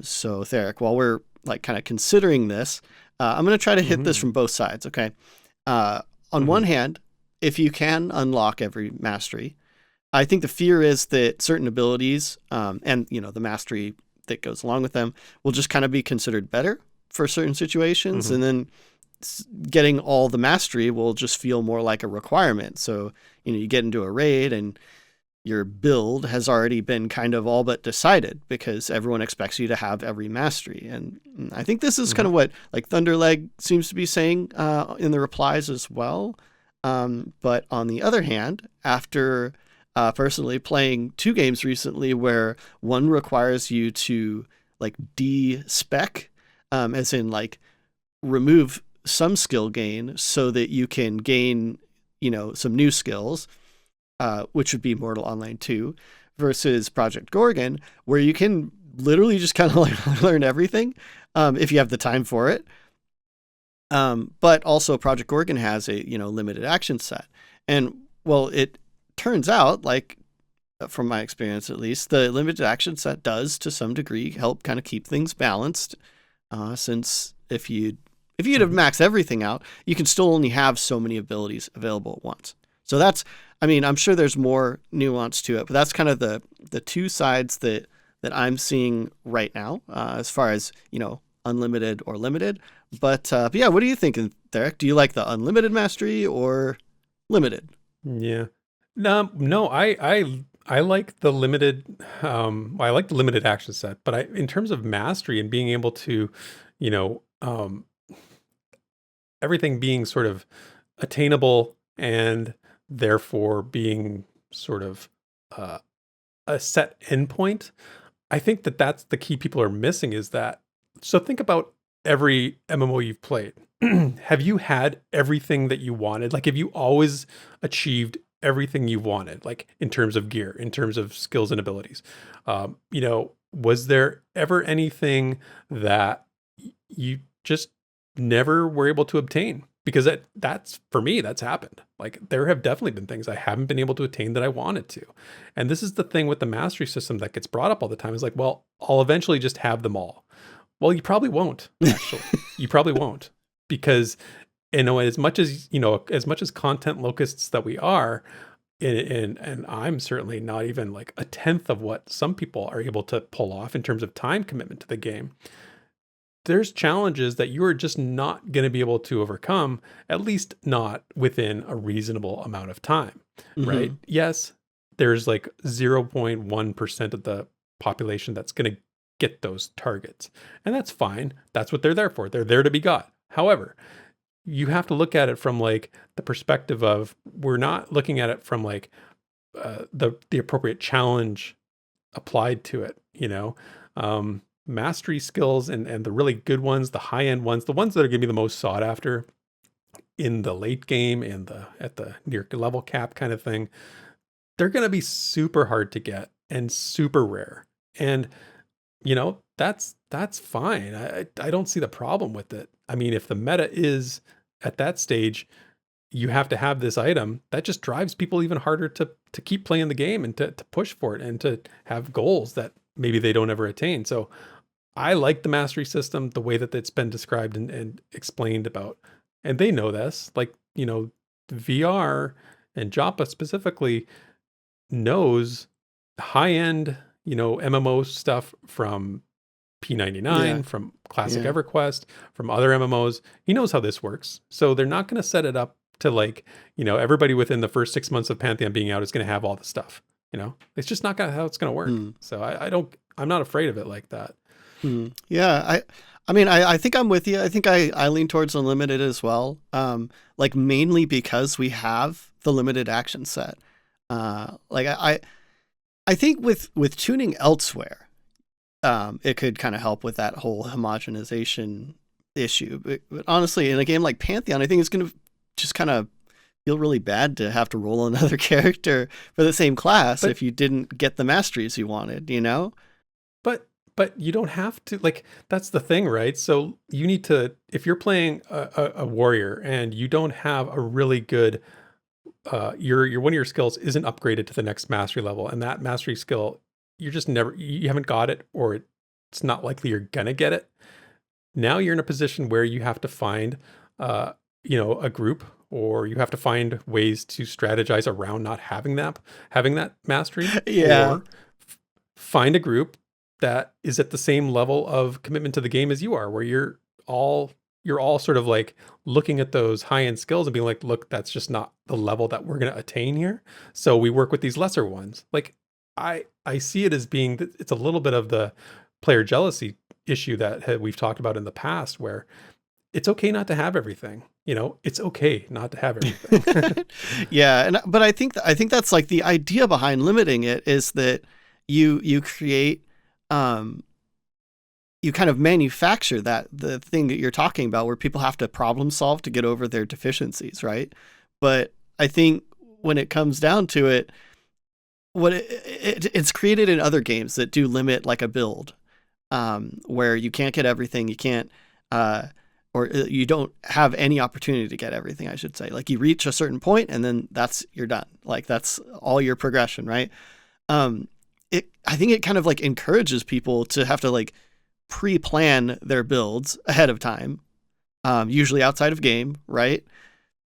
So, Theric, while we're kind of considering this, I'm going to try to hit this from both sides. Okay. On one hand, if you can unlock every mastery, I think the fear is that certain abilities, and the mastery that goes along with them, will just kind of be considered better for certain situations, and then getting all the mastery will just feel more like a requirement. So you get into a raid and your build has already been kind of all but decided because everyone expects you to have every mastery. And I think this is kind of what Thunderleg seems to be saying in the replies as well. But on the other hand, after personally playing 2 games recently where one requires you to de-spec, as in remove some skill gain so that you can gain, some new skills, which would be Mortal Online 2, versus Project Gorgon, where you can literally just kind of learn everything if you have the time for it. But also Project Gorgon has a, limited action set. And well, it turns out, from my experience at least, the limited action set does to some degree help kind of keep things balanced, since if you'd have maxed everything out, you can still only have so many abilities available at once. So that's, I'm sure there's more nuance to it, but that's kind of the 2 sides that I'm seeing right now, as far as, unlimited or limited. But yeah, what are you thinking, Theric? Do you like the unlimited mastery or limited? Yeah. No, I like the limited. I like the limited action set, but in terms of mastery and being able to, everything being sort of attainable and therefore being sort of a set endpoint, I think that's the key people are missing is that. So think about every MMO you've played. Have you had everything that you wanted? Have you always achieved everything you wanted, in terms of gear, in terms of skills and abilities? Was there ever anything that you just never were able to obtain? Because that's for me, that's happened. There have definitely been things I haven't been able to attain that I wanted to. And this is the thing with the mastery system that gets brought up all the time is well, I'll eventually just have them all. Well, you probably won't, actually. You probably won't. Because, as much as, as much as content locusts that we are, and I'm certainly not even a 10th of what some people are able to pull off in terms of time commitment to the game, there's challenges that you are just not going to be able to overcome, at least not within a reasonable amount of time, right? Yes, there's 0.1% of the population that's going to get those targets. And that's fine. That's what they're there for. They're there to be got. However, you have to look at it from the perspective of, we're not looking at it from the appropriate challenge applied to it, mastery skills and the really good ones, the high end ones, the ones that are going to be the most sought after in the late game and at the near level cap kind of thing, they're going to be super hard to get and super rare. And that's fine. I don't see the problem with it. If the meta is at that stage, you have to have this item, that just drives people even harder to keep playing the game and to push for it and to have goals that maybe they don't ever attain. So I like the mastery system, the way that it's been described and explained about, and they know this, VR and Joppa specifically knows high-end, MMO stuff from P99, from Classic Yeah. EverQuest, from other MMOs. He knows how this works. So they're not going to set it up to like, everybody within the first 6 months of Pantheon being out is going to have all the stuff. It's just not how it's going to work. So I'm not afraid of it like that. Yeah, I think I'm with you. I think I lean towards Unlimited as well. Like mainly because we have the limited action set. Like I think with tuning elsewhere, it could kind of help with that whole homogenization issue. But honestly, in a game like Pantheon, I think it's going to just kind of feel really bad to have to roll another character for the same class if you didn't get the masteries you wanted, But you don't have to, like, that's the thing, right? So you need to, if you're playing a warrior and you don't have a really good, your one of your skills isn't upgraded to the next mastery level, and that mastery skill, you haven't got it, or it's not likely you're gonna get it. Now you're in a position where you have to find, a group, or you have to find ways to strategize around not having that mastery. Yeah. Or find a group that is at the same level of commitment to the game as you are, where you're all sort of like looking at those high-end skills and being like, look, that's just not the level that we're going to attain here. So we work with these lesser ones. Like I see it as being that it's a little bit of the player jealousy issue that we've talked about in the past, where it's okay not to have everything. It's okay not to have everything. Yeah, but I think that's like the idea behind limiting it is that you create you kind of manufacture the thing that you're talking about, where people have to problem solve to get over their deficiencies, right? But I think when it comes down to it, what it's created in other games that do limit like a build, where you can't get everything, you can't, or you don't have any opportunity to get everything, I should say. Like you reach a certain point and then you're done. Like that's all your progression, right? I think it kind of like encourages people to have to like pre-plan their builds ahead of time, usually outside of game, right?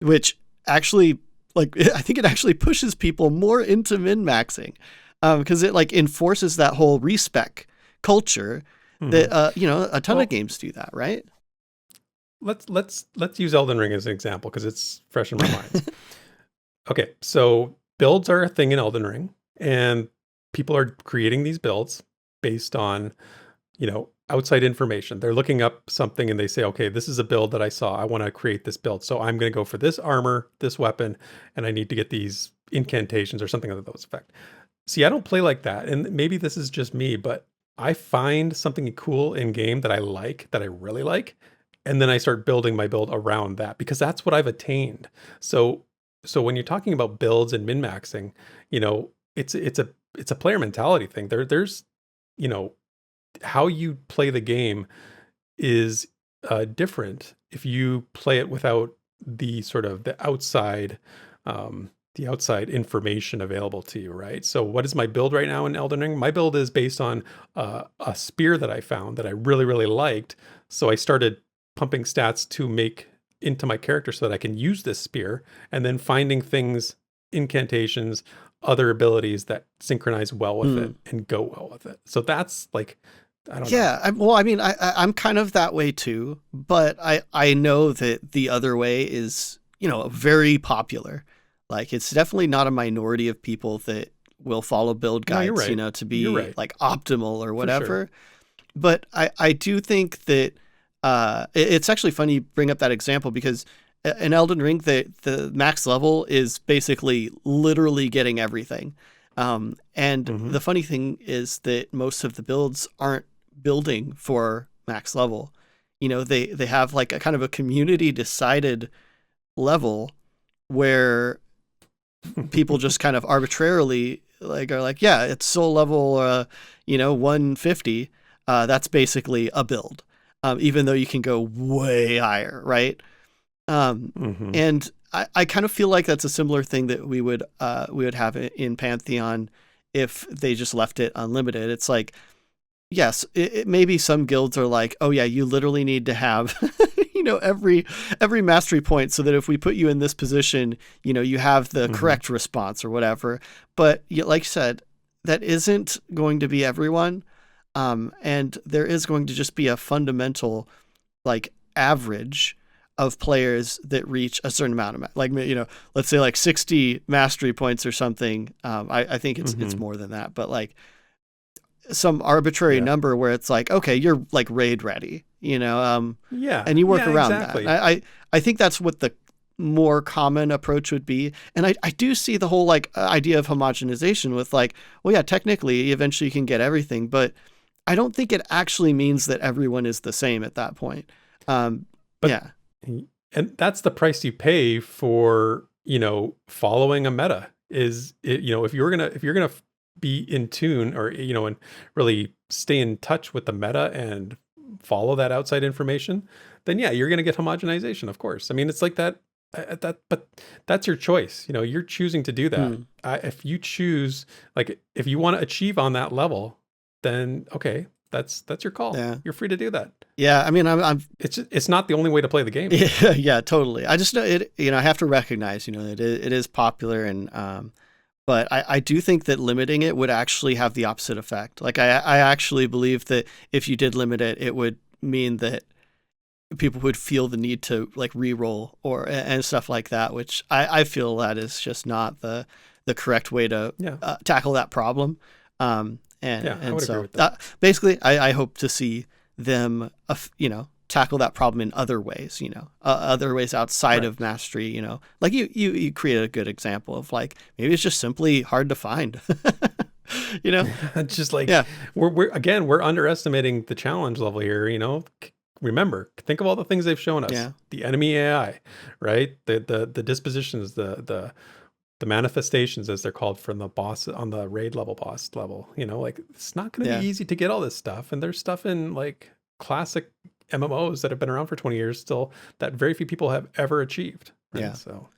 Which actually, like, I think it actually pushes people more into min-maxing, because it like enforces that whole respec culture that a ton of games do that, right? Let's use Elden Ring as an example because it's fresh in my mind. Okay, so builds are a thing in Elden Ring, and people are creating these builds based on, outside information. They're looking up something and they say, okay, this is a build that I saw. I want to create this build. So I'm going to go for this armor, this weapon, and I need to get these incantations or something of those effect. See, I don't play like that. And maybe this is just me, but I find something cool in game that I really like. And then I start building my build around that because that's what I've attained. So when you're talking about builds and min-maxing, it's a player mentality thing. There's, how you play the game is different if you play it without the sort of the outside information available to you, right? So what is my build right now in Elden Ring? My build is based on a spear that I found that I really, really liked. So I started pumping stats to make into my character so that I can use this spear, and then finding things, incantations, other abilities that synchronize well with it and go well with it. So that's like, I don't know. Yeah, I'm kind of that way too, but I know that the other way is, very popular. Like it's definitely not a minority of people that will follow build guides, No, you're right. to be like optimal or whatever. sure. But I do think that it's actually funny you bring up that example, because in Elden Ring, the max level is basically literally getting everything. And the funny thing is that most of the builds aren't building for max level. They have like a kind of a community decided level where people just kind of arbitrarily are like, yeah, it's soul level, 150. That's basically a build, even though you can go way higher, right? And I kind of feel like that's a similar thing that we would have in Pantheon if they just left it unlimited. It's like, yes, it maybe some guilds are like, oh yeah, you literally need to have, every mastery point, so that if we put you in this position, you have the correct response or whatever. But like you said, that isn't going to be everyone. And there is going to just be a fundamental average of players that reach a certain amount of let's say 60 mastery points or something. I think it's more than that, but some arbitrary number where it's okay, you're raid ready, and you work around that. I think that's what the more common approach would be. And I do see the whole idea of homogenization with technically eventually you can get everything, but I don't think it actually means that everyone is the same at that point. And that's the price you pay for, following a meta is if you're going to be in tune or, and really stay in touch with the meta and follow that outside information, then you're going to get homogenization, of course. I mean, it's like that, but that's your choice. You're choosing to do that. If you choose, if you want to achieve on that level, then okay, that's your call. Yeah. You're free to do that. Yeah, I mean, it's not the only way to play the game. Yeah, totally. I just know it. I have to recognize, it is popular, and but I do think that limiting it would actually have the opposite effect. I actually believe that if you did limit it, it would mean that people would feel the need to re-roll and stuff like that, which I feel that is just not the correct way to tackle that problem. And so basically, I hope to see them, tackle that problem in other ways, other ways outside of mastery, you created a good example of maybe it's just simply hard to find, It's just we're underestimating the challenge level here, Remember, think of all the things they've shown us. Yeah. The enemy AI, right? The dispositions, the manifestations, as they're called, from the boss on the raid level, boss level. It's not going to be easy to get all this stuff. And there's stuff in classic MMOs that have been around for 20 years still that very few people have ever achieved. Right? Yeah. So.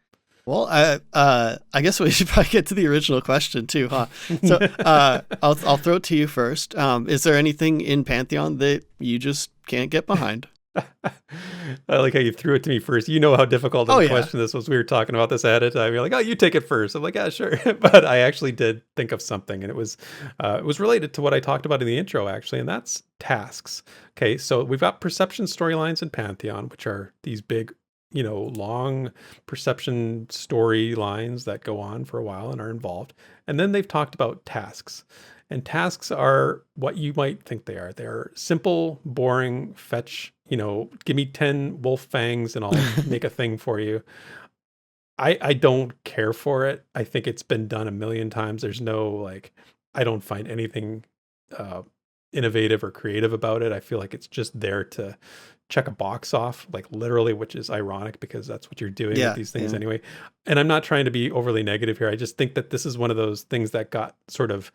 Well, I guess we should probably get to the original question too, huh? So I'll throw it to you first. Is there anything in Pantheon that you just can't get behind? I like how you threw it to me first. You know how difficult of a question this was. We were talking about this ahead of time. You're like, oh, you take it first. I'm like, yeah, sure. But I actually did think of something, and it was related to what I talked about in the intro, actually, and that's tasks. Okay, so we've got perception storylines in Pantheon, which are these big, long perception storylines that go on for a while and are involved. And then they've talked about tasks. And tasks are what you might think they are. They're simple, boring, fetch, give me 10 wolf fangs and I'll make a thing for you. I don't care for it. I think it's been done a million times. There's no, I don't find anything innovative or creative about it. I feel like it's just there to check a box off, literally, which is ironic because that's what you're doing with these things anyway. And I'm not trying to be overly negative here. I just think that this is one of those things that got sort of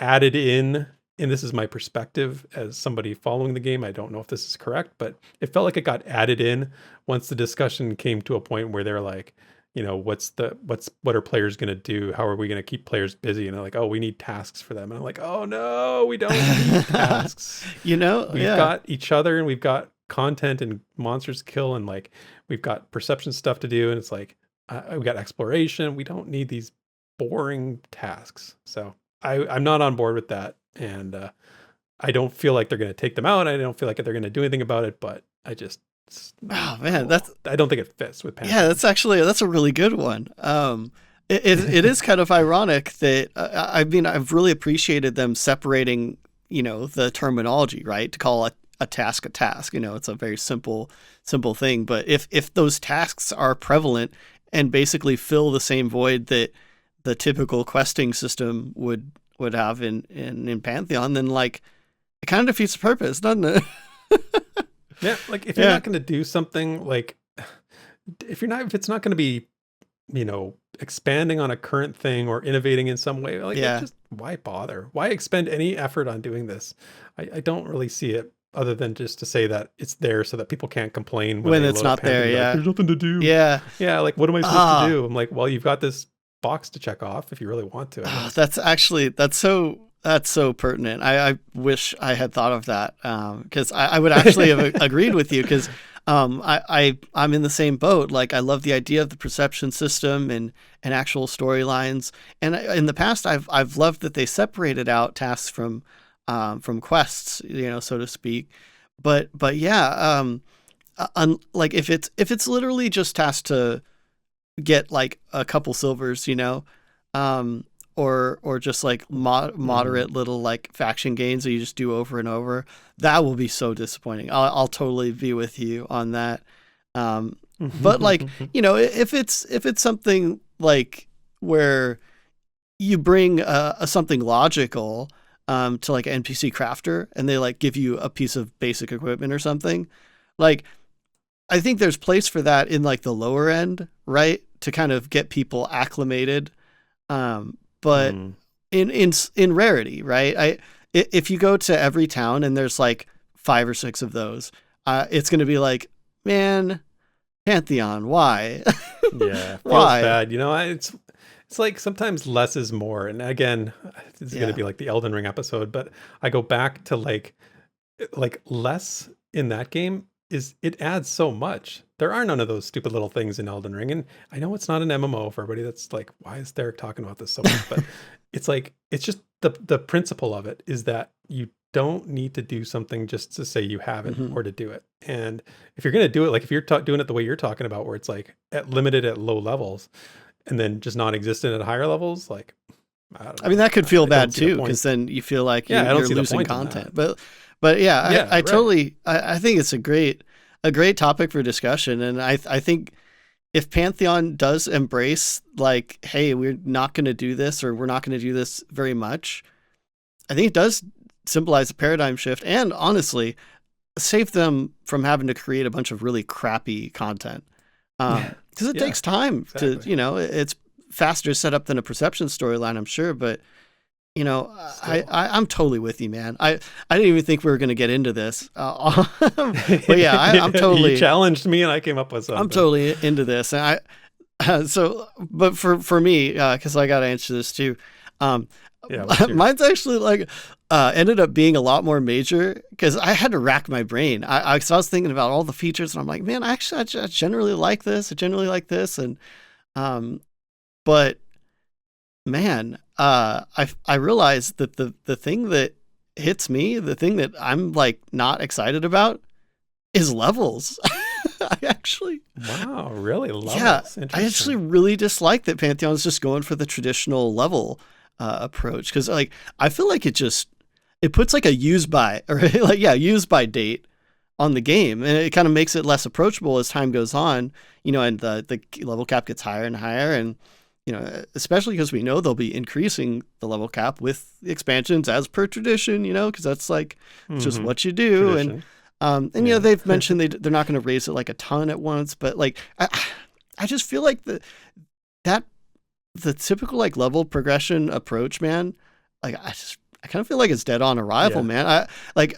added in, and this is my perspective as somebody following the game. I don't know if this is correct, but it felt like it got added in once the discussion came to a point where they're like, what are players going to do? How are we going to keep players busy? And they're like, oh, we need tasks for them. And I'm like, oh no, we don't need tasks. We've got each other, and we've got content and monsters to kill, and we've got perception stuff to do. And it's we got exploration. We don't need these boring tasks. So I'm not on board with that, and I don't feel like they're going to take them out. I don't feel like they're going to do anything about it, but I just I don't think it fits with Pantheon. Yeah, that's a really good one. It is kind of ironic that I've really appreciated them separating the terminology, right, to call a task a task. It's a very simple thing, but if those tasks are prevalent and basically fill the same void that the typical questing system would have in Pantheon, then it kind of defeats the purpose, doesn't it? Yeah, if you're not going to do something, if it's not going to be, expanding on a current thing or innovating in some way, just why bother? Why expend any effort on doing this? I don't really see it, other than just to say that it's there so that people can't complain when it's not there. Yeah, there's nothing to do. Yeah. What am I supposed to do? I'm like, well, you've got this box to check off if you really want to. That's so pertinent. I wish I had thought of that, because I would actually have agreed with you, because I'm in the same boat. Like, I love the idea of the perception system and actual storylines. And in the past, I've loved that they separated out tasks from quests, so to speak. But yeah, like if it's literally just tasks to get like a couple silvers, or just like moderate little like faction gains that you just do over and over, that will be so disappointing. I'll totally be with you on that. But like, if it's something like where you bring something logical to like an NPC crafter and they like give you a piece of basic equipment or something, like I think there's place for that in like the lower end, right? To kind of get people acclimated. But in rarity, right? If you go to every town and there's like 5 or 6 of those, it's going to be like, man, Pantheon, why? Yeah, feels why? bad. It's like sometimes less is more. And again, this is going to be like the Elden Ring episode, but I go back to like less in that game it adds so much. There are none of those stupid little things in Elden Ring. And I know it's not an MMO for everybody that's like, why is Derek talking about this so much? But it's like, it's just the principle of it is that you don't need to do something just to say you have it or to do it. And if you're going to do it, like if you're doing it the way you're talking about, where it's like limited at low levels and then just non-existent at higher levels, like, I don't know. I mean, that could feel bad too, because then you feel like you're losing content. But yeah, I totally, I think it's a great topic for discussion. And I think if Pantheon does embrace like, hey, we're not going to do this, or we're not going to do this very much, I think it does symbolize a paradigm shift and honestly save them from having to create a bunch of really crappy content. Because it takes time to, it's faster set up than a perception storyline, I'm sure, but I'm totally with you, man. I didn't even think we were going to get into this. But yeah, I'm totally... You challenged me and I came up with something. I'm totally into this. And but for me, because I got to answer this too, mine's actually like ended up being a lot more major because I had to rack my brain. I was thinking about all the features and I'm like, man, I generally like this. I generally like this. And, but man, I realized that the thing that hits me, the thing that I'm like not excited about is levels. Wow, really? Levels? Yeah, I actually really dislike that Pantheon's just going for the traditional level approach, because like I feel like it puts like a use by date on the game, and it kind of makes it less approachable as time goes on, and the level cap gets higher and higher, and especially because we know they'll be increasing the level cap with the expansions as per tradition, because that's like just what you do. Tradition. And they've mentioned they're not going to raise it like a ton at once, but like I just feel like the typical like level progression approach, man, like I kind of feel like it's dead on arrival, man.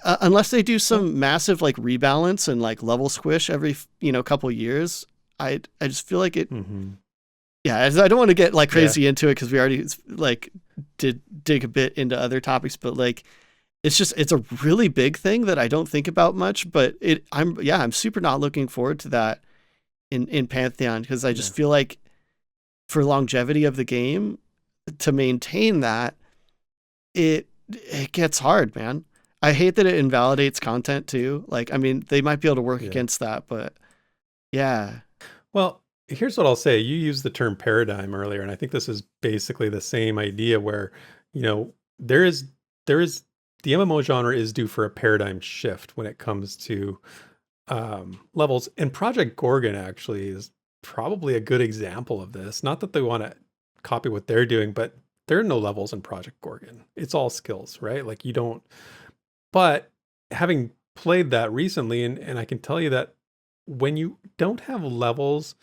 Unless they do some massive like rebalance and like level squish every couple years, I just feel like it. Yeah, I don't want to get like crazy into it because we already like did dig a bit into other topics, but like it's a really big thing that I don't think about much. But I'm super not looking forward to that in Pantheon, because I just feel like for longevity of the game to maintain that, it gets hard, man. I hate that it invalidates content too. Like, I mean, they might be able to work against that, but yeah. Well, here's what I'll say. You used the term paradigm earlier, and I think this is basically the same idea where, there is the MMO genre is due for a paradigm shift when it comes to levels. And Project Gorgon actually is probably a good example of this. Not that they want to copy what they're doing, but there are no levels in Project Gorgon. It's all skills, right? Like you don't, but having played that recently, and I can tell you that when you don't have levels,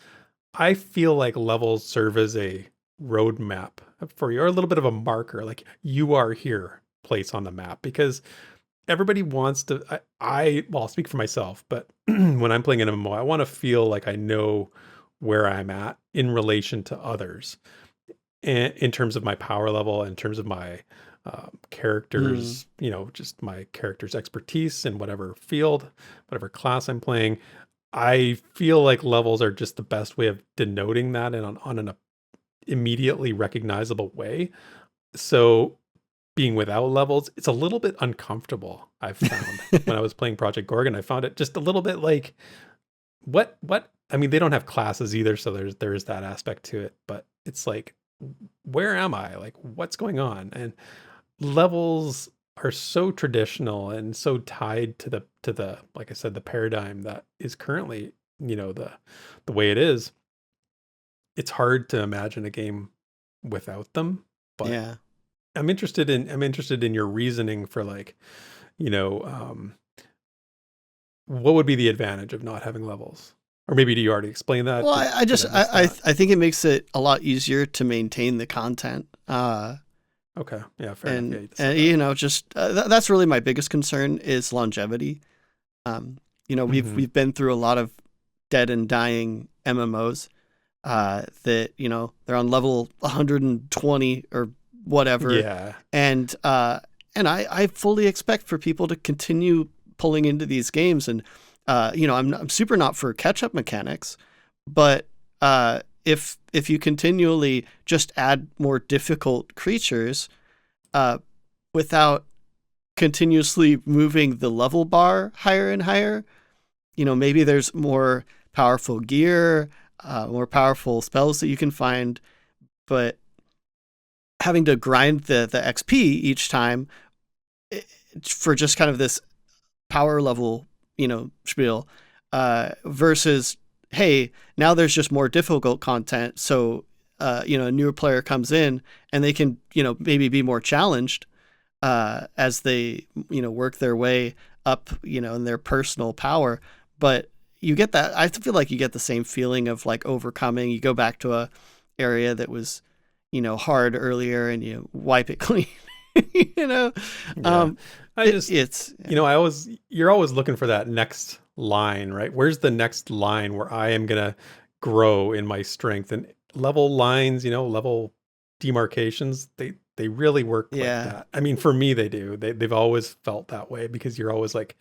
I feel like levels serve as a roadmap for you, or a little bit of a marker, like you are here place on the map, because everybody wants to, I'll speak for myself, but when I'm playing an MMO, I want to feel like I know where I'm at in relation to others, and in terms of my power level, in terms of my characters, just my character's expertise in whatever field, whatever class I'm playing. I feel like levels are just the best way of denoting that and on an immediately recognizable way. So being without levels, it's a little bit uncomfortable, I've found. When I was playing Project Gorgon, I found it just a little bit like, what? I mean, they don't have classes either, so there's that aspect to it. But it's like, where am I? Like, what's going on? And levels are so traditional and so tied to the like I said, the paradigm that is currently, the way it is. It's hard to imagine a game without them. But Yeah. I'm interested in your reasoning for like, what would be the advantage of not having levels? Or maybe do you already explain that? Well, I Did miss that? think it makes it a lot easier to maintain the content. Okay. Yeah, fair enough. Yeah, you And said that. just that's really my biggest concern is longevity. Mhm. We've been through a lot of dead and dying MMOs that they're on level 120 or whatever, Yeah. and I fully expect for people to continue pulling into these games, and I'm super not for catch up mechanics, but if you continually just add more difficult creatures without continuously moving the level bar higher and higher, maybe there's more powerful gear, more powerful spells that you can find, but having to grind the XP each time for just kind of this power level, spiel, versus, hey, now there's just more difficult content. So, a newer player comes in and they can, maybe be more challenged as they, work their way up, in their personal power. But you get that. I feel like you get the same feeling of like overcoming. You go back to a area that was, hard earlier and you wipe it clean. Yeah. It's you're always looking for that next line, right? Where's the next line where I am gonna grow in my strength? And level lines, level demarcations, they really work like Yeah. that. I mean, for me, they do. They've always felt that way because you're always like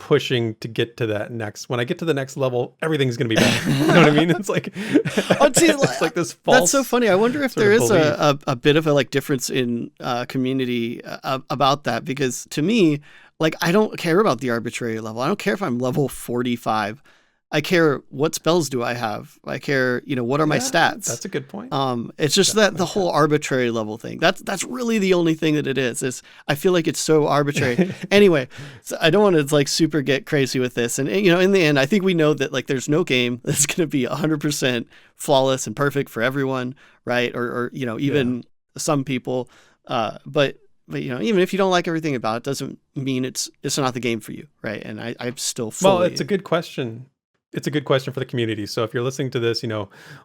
pushing to get to that next. When I get to the next level, everything's gonna be better. You know what I mean? It's like it's like this false. That's so funny. I wonder if sort there of is belief. a bit of a like difference in community about that, because to me, like, I don't care about the arbitrary level. I don't care if I'm level 45. I care what spells do I have. I care, what are my Yeah, stats. That's a good point. It's just that the whole arbitrary level thing. That's really the only thing that it is I feel like it's so arbitrary. Anyway, so I don't want to like super get crazy with this. And in the end, I think we know that like there's no game that's going to be 100% flawless and perfect for everyone, right? Or even some people. But even if you don't like everything about it, doesn't mean it's not the game for you, right? And I'm still fully. Well, it's a good question. It's a good question for the community. So if you're listening to this,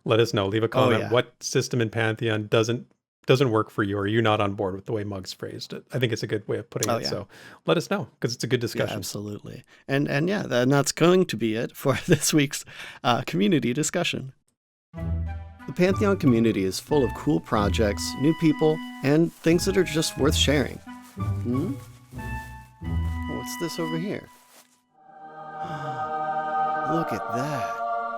let us know. Leave a comment. yeah. What system in Pantheon doesn't work for you? Or are you not on board with the way Muggs phrased it? I think it's a good way of putting it. Yeah. So let us know, because it's a good Yeah, discussion. absolutely. And that's going to be it for this week's community discussion. The Pantheon community is full of cool projects, new people, and things that are just worth sharing. What's this over here? Look at that.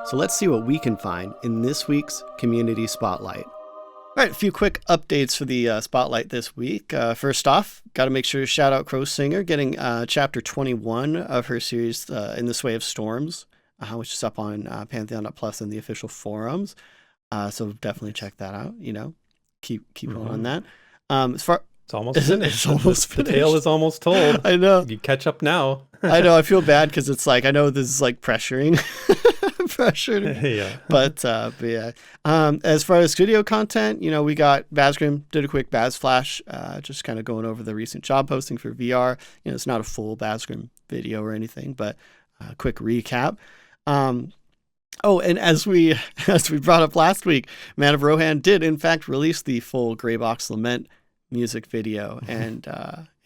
So let's see what we can find in this week's Community Spotlight. All right, a few quick updates for the Spotlight this week. First off, got to make sure to shout out Crowsinger getting Chapter 21 of her series In This Way of Storms, which is up on Pantheon.plus and the official forums. So definitely check that out, keep going on that. As far It's almost finished. It's almost The finished. tale is almost told. I know. You catch up now. I know. I feel bad because it's like, I know this is like pressuring. Yeah. But yeah. As far as studio content, we got Bazgrim did a quick Baz Flash, just kind of going over the recent job posting for VR. It's not a full Bazgrim video or anything, but a quick recap. Oh, and as we brought up last week, ManOfRohan did in fact release the full Graybox Lament music video, and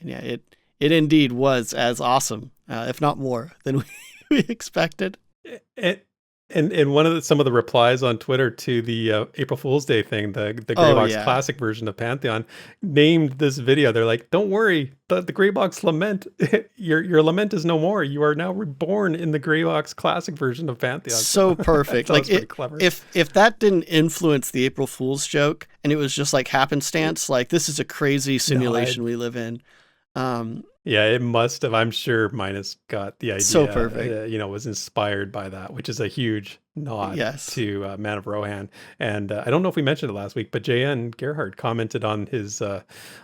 yeah, it indeed was as awesome, if not more, than we expected. And one of some of the replies on Twitter to the April Fool's Day thing, the Graybox classic version of Pantheon, named this video. They're like, "Don't worry, the Graybox Lament, your lament is no more. You are now reborn in the Graybox classic version of Pantheon." So perfect. Like clever. If that didn't influence the April Fool's joke, and it was just like happenstance, like this is a crazy simulation we live in. Yeah, it must have. I'm sure Minus got the idea. So perfect. Was inspired by that, which is a huge nod to ManOfRohan. And I don't know if we mentioned it last week, but JN Gerhardt commented on his on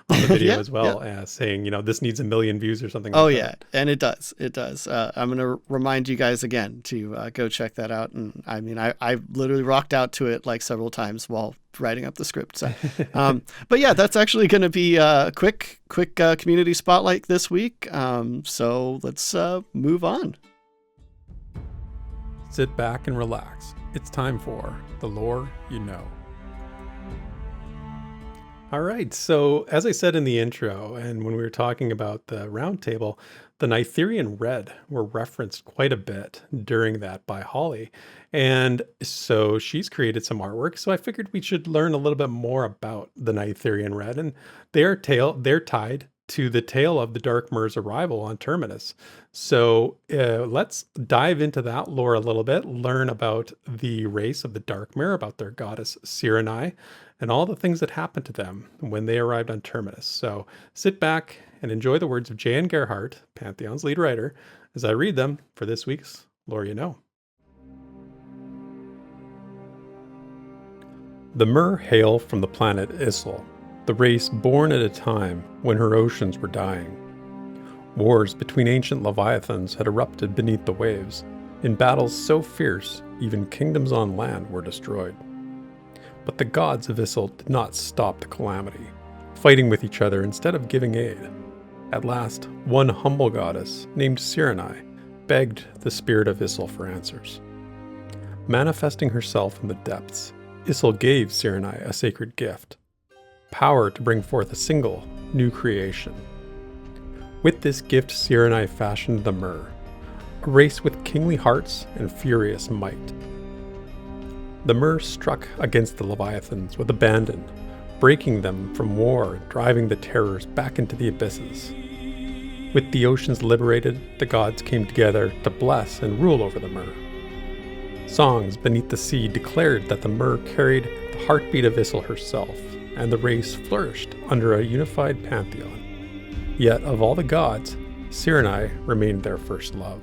the video as well, saying, this needs 1 million views or something. Oh, yeah. And it does. It does. I'm going to remind you guys again to go check that out. And I mean, I literally rocked out to it like several times while writing up the script. So, but yeah, that's actually going to be a quick community spotlight this week. So let's move on. Sit back and relax. It's time for the lore you know. All right, so as I said in the intro, and when we were talking about the Roundtable, the Nitherian Red were referenced quite a bit during that by Holly. And so she's created some artwork. So I figured we should learn a little bit more about the Nitherian Red. And they're tied to the tale of the Dark Mir's arrival on Terminus. So let's dive into that lore a little bit, learn about the race of the Dark Mir, about their goddess Sirenai, and all the things that happened to them when they arrived on Terminus. So sit back and enjoy the words of J.N. Gerhardt, Pantheon's lead writer, as I read them for this week's Lore You Know. The Mir hail from the planet Issel, the race born at a time when her oceans were dying. Wars between ancient leviathans had erupted beneath the waves, in battles so fierce even kingdoms on land were destroyed. But the gods of Issel did not stop the calamity, fighting with each other instead of giving aid. At last, one humble goddess named Sirenai begged the spirit of Issel for answers. Manifesting herself in the depths, Issel gave Sirenai a sacred gift, power to bring forth a single new creation. With this gift, Sirenai fashioned the Mir, a race with kingly hearts and furious might. The Mir struck against the Leviathans with abandon, breaking them from war and driving the terrors back into the abysses. With the oceans liberated, the gods came together to bless and rule over the Mir. Songs beneath the sea declared that the Mir carried the heartbeat of Issel herself, and the race flourished under a unified pantheon. Yet, of all the gods, Sirenai remained their first love.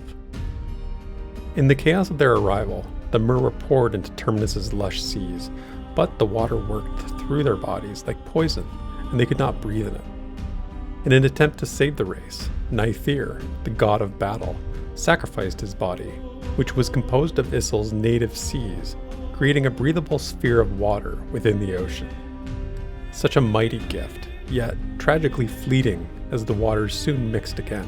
In the chaos of their arrival, the Mir were poured into Terminus's lush seas, but the water worked through their bodies like poison, and they could not breathe in it. In an attempt to save the race, Nithir, the god of battle, sacrificed his body, which was composed of Issel's native seas, creating a breathable sphere of water within the ocean. Such a mighty gift, yet tragically fleeting as the waters soon mixed again.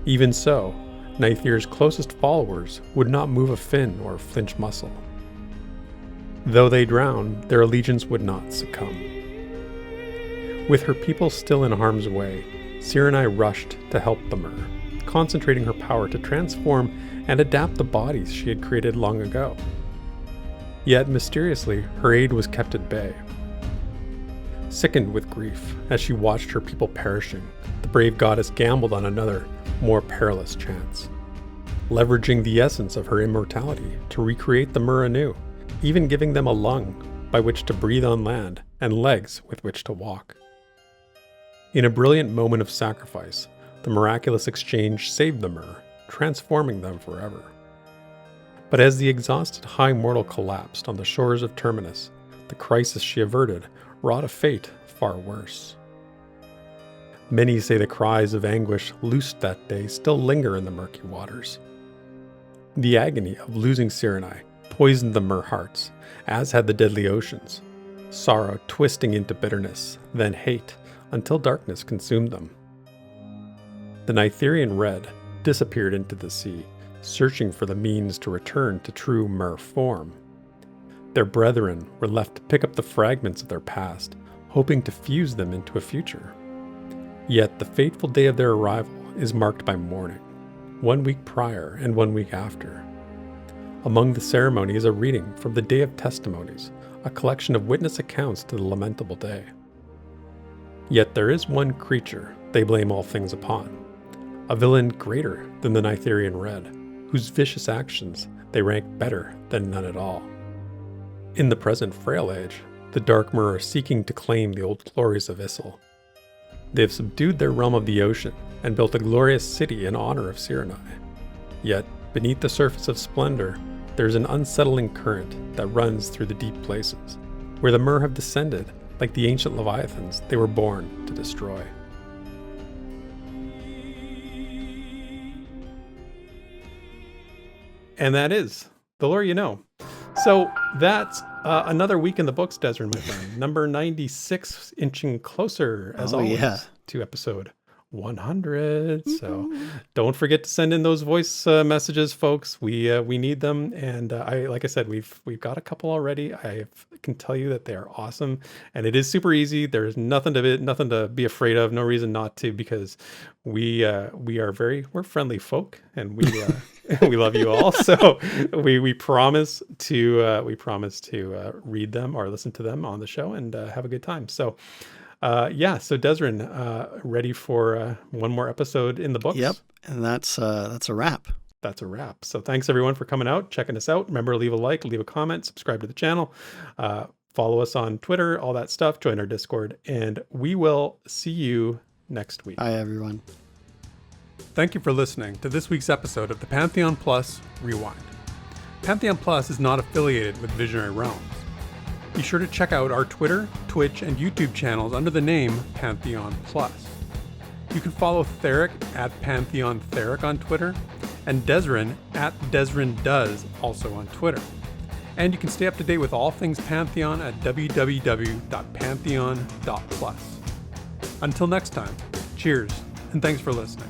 Even so, Nithir's closest followers would not move a fin or flinch muscle. Though they drowned, their allegiance would not succumb. With her people still in harm's way, Sirenai rushed to help the Mir, concentrating her power to transform and adapt the bodies she had created long ago. Yet mysteriously, her aid was kept at bay. Sickened with grief as she watched her people perishing, the brave goddess gambled on another, more perilous chance, leveraging the essence of her immortality to recreate the Mir anew, even giving them a lung by which to breathe on land and legs with which to walk. In a brilliant moment of sacrifice, the miraculous exchange saved the Mir, transforming them forever. But as the exhausted high mortal collapsed on the shores of Terminus, the crisis she averted wrought a fate far worse. Many say the cries of anguish loosed that day still linger in the murky waters. The agony of losing Sirenai poisoned the Mir hearts, as had the deadly oceans, sorrow twisting into bitterness, then hate, until darkness consumed them. The Nitherian Red disappeared into the sea, searching for the means to return to true Mir form. Their brethren were left to pick up the fragments of their past, hoping to fuse them into a future. Yet the fateful day of their arrival is marked by mourning, 1 week prior and 1 week after. Among the ceremony is a reading from the Day of Testimonies, a collection of witness accounts to the lamentable day. Yet there is one creature they blame all things upon, a villain greater than the Nitherian Red, whose vicious actions they rank better than none at all. In the present frail age, the Darkmer are seeking to claim the old glories of Issel. They have subdued their realm of the ocean and built a glorious city in honor of Cyrenai. Yet, beneath the surface of splendor, there is an unsettling current that runs through the deep places, where the Mer have descended like the ancient Leviathans they were born to destroy. And that is the lore you know. So that's another week in the books, Desrin, my friend. Number 96, inching closer, as always, to episode 100. So don't forget to send in those voice messages, folks. We need them, and like I said, we've got a couple already. I can tell you that they are awesome, and it is super easy. There's nothing to be afraid of. No reason not to, because we're friendly folk, and we love you all. So we promise to read them or listen to them on the show and have a good time. So. So Desrin, ready for one more episode in the books? Yep, and that's a wrap. That's a wrap. So thanks everyone for coming out, checking us out. Remember, leave a like, leave a comment, subscribe to the channel, follow us on Twitter, all that stuff, join our Discord, and we will see you next week. Bye, everyone. Thank you for listening to this week's episode of the Pantheon Plus Rewind. Pantheon Plus is not affiliated with Visionary Realms. Be sure to check out our Twitter, Twitch, and YouTube channels under the name Pantheon Plus. You can follow Theric at Pantheon Theric on Twitter, and Desrin at DesrinDoes also on Twitter. And you can stay up to date with all things Pantheon at www.pantheon.plus. Until next time, cheers, and thanks for listening.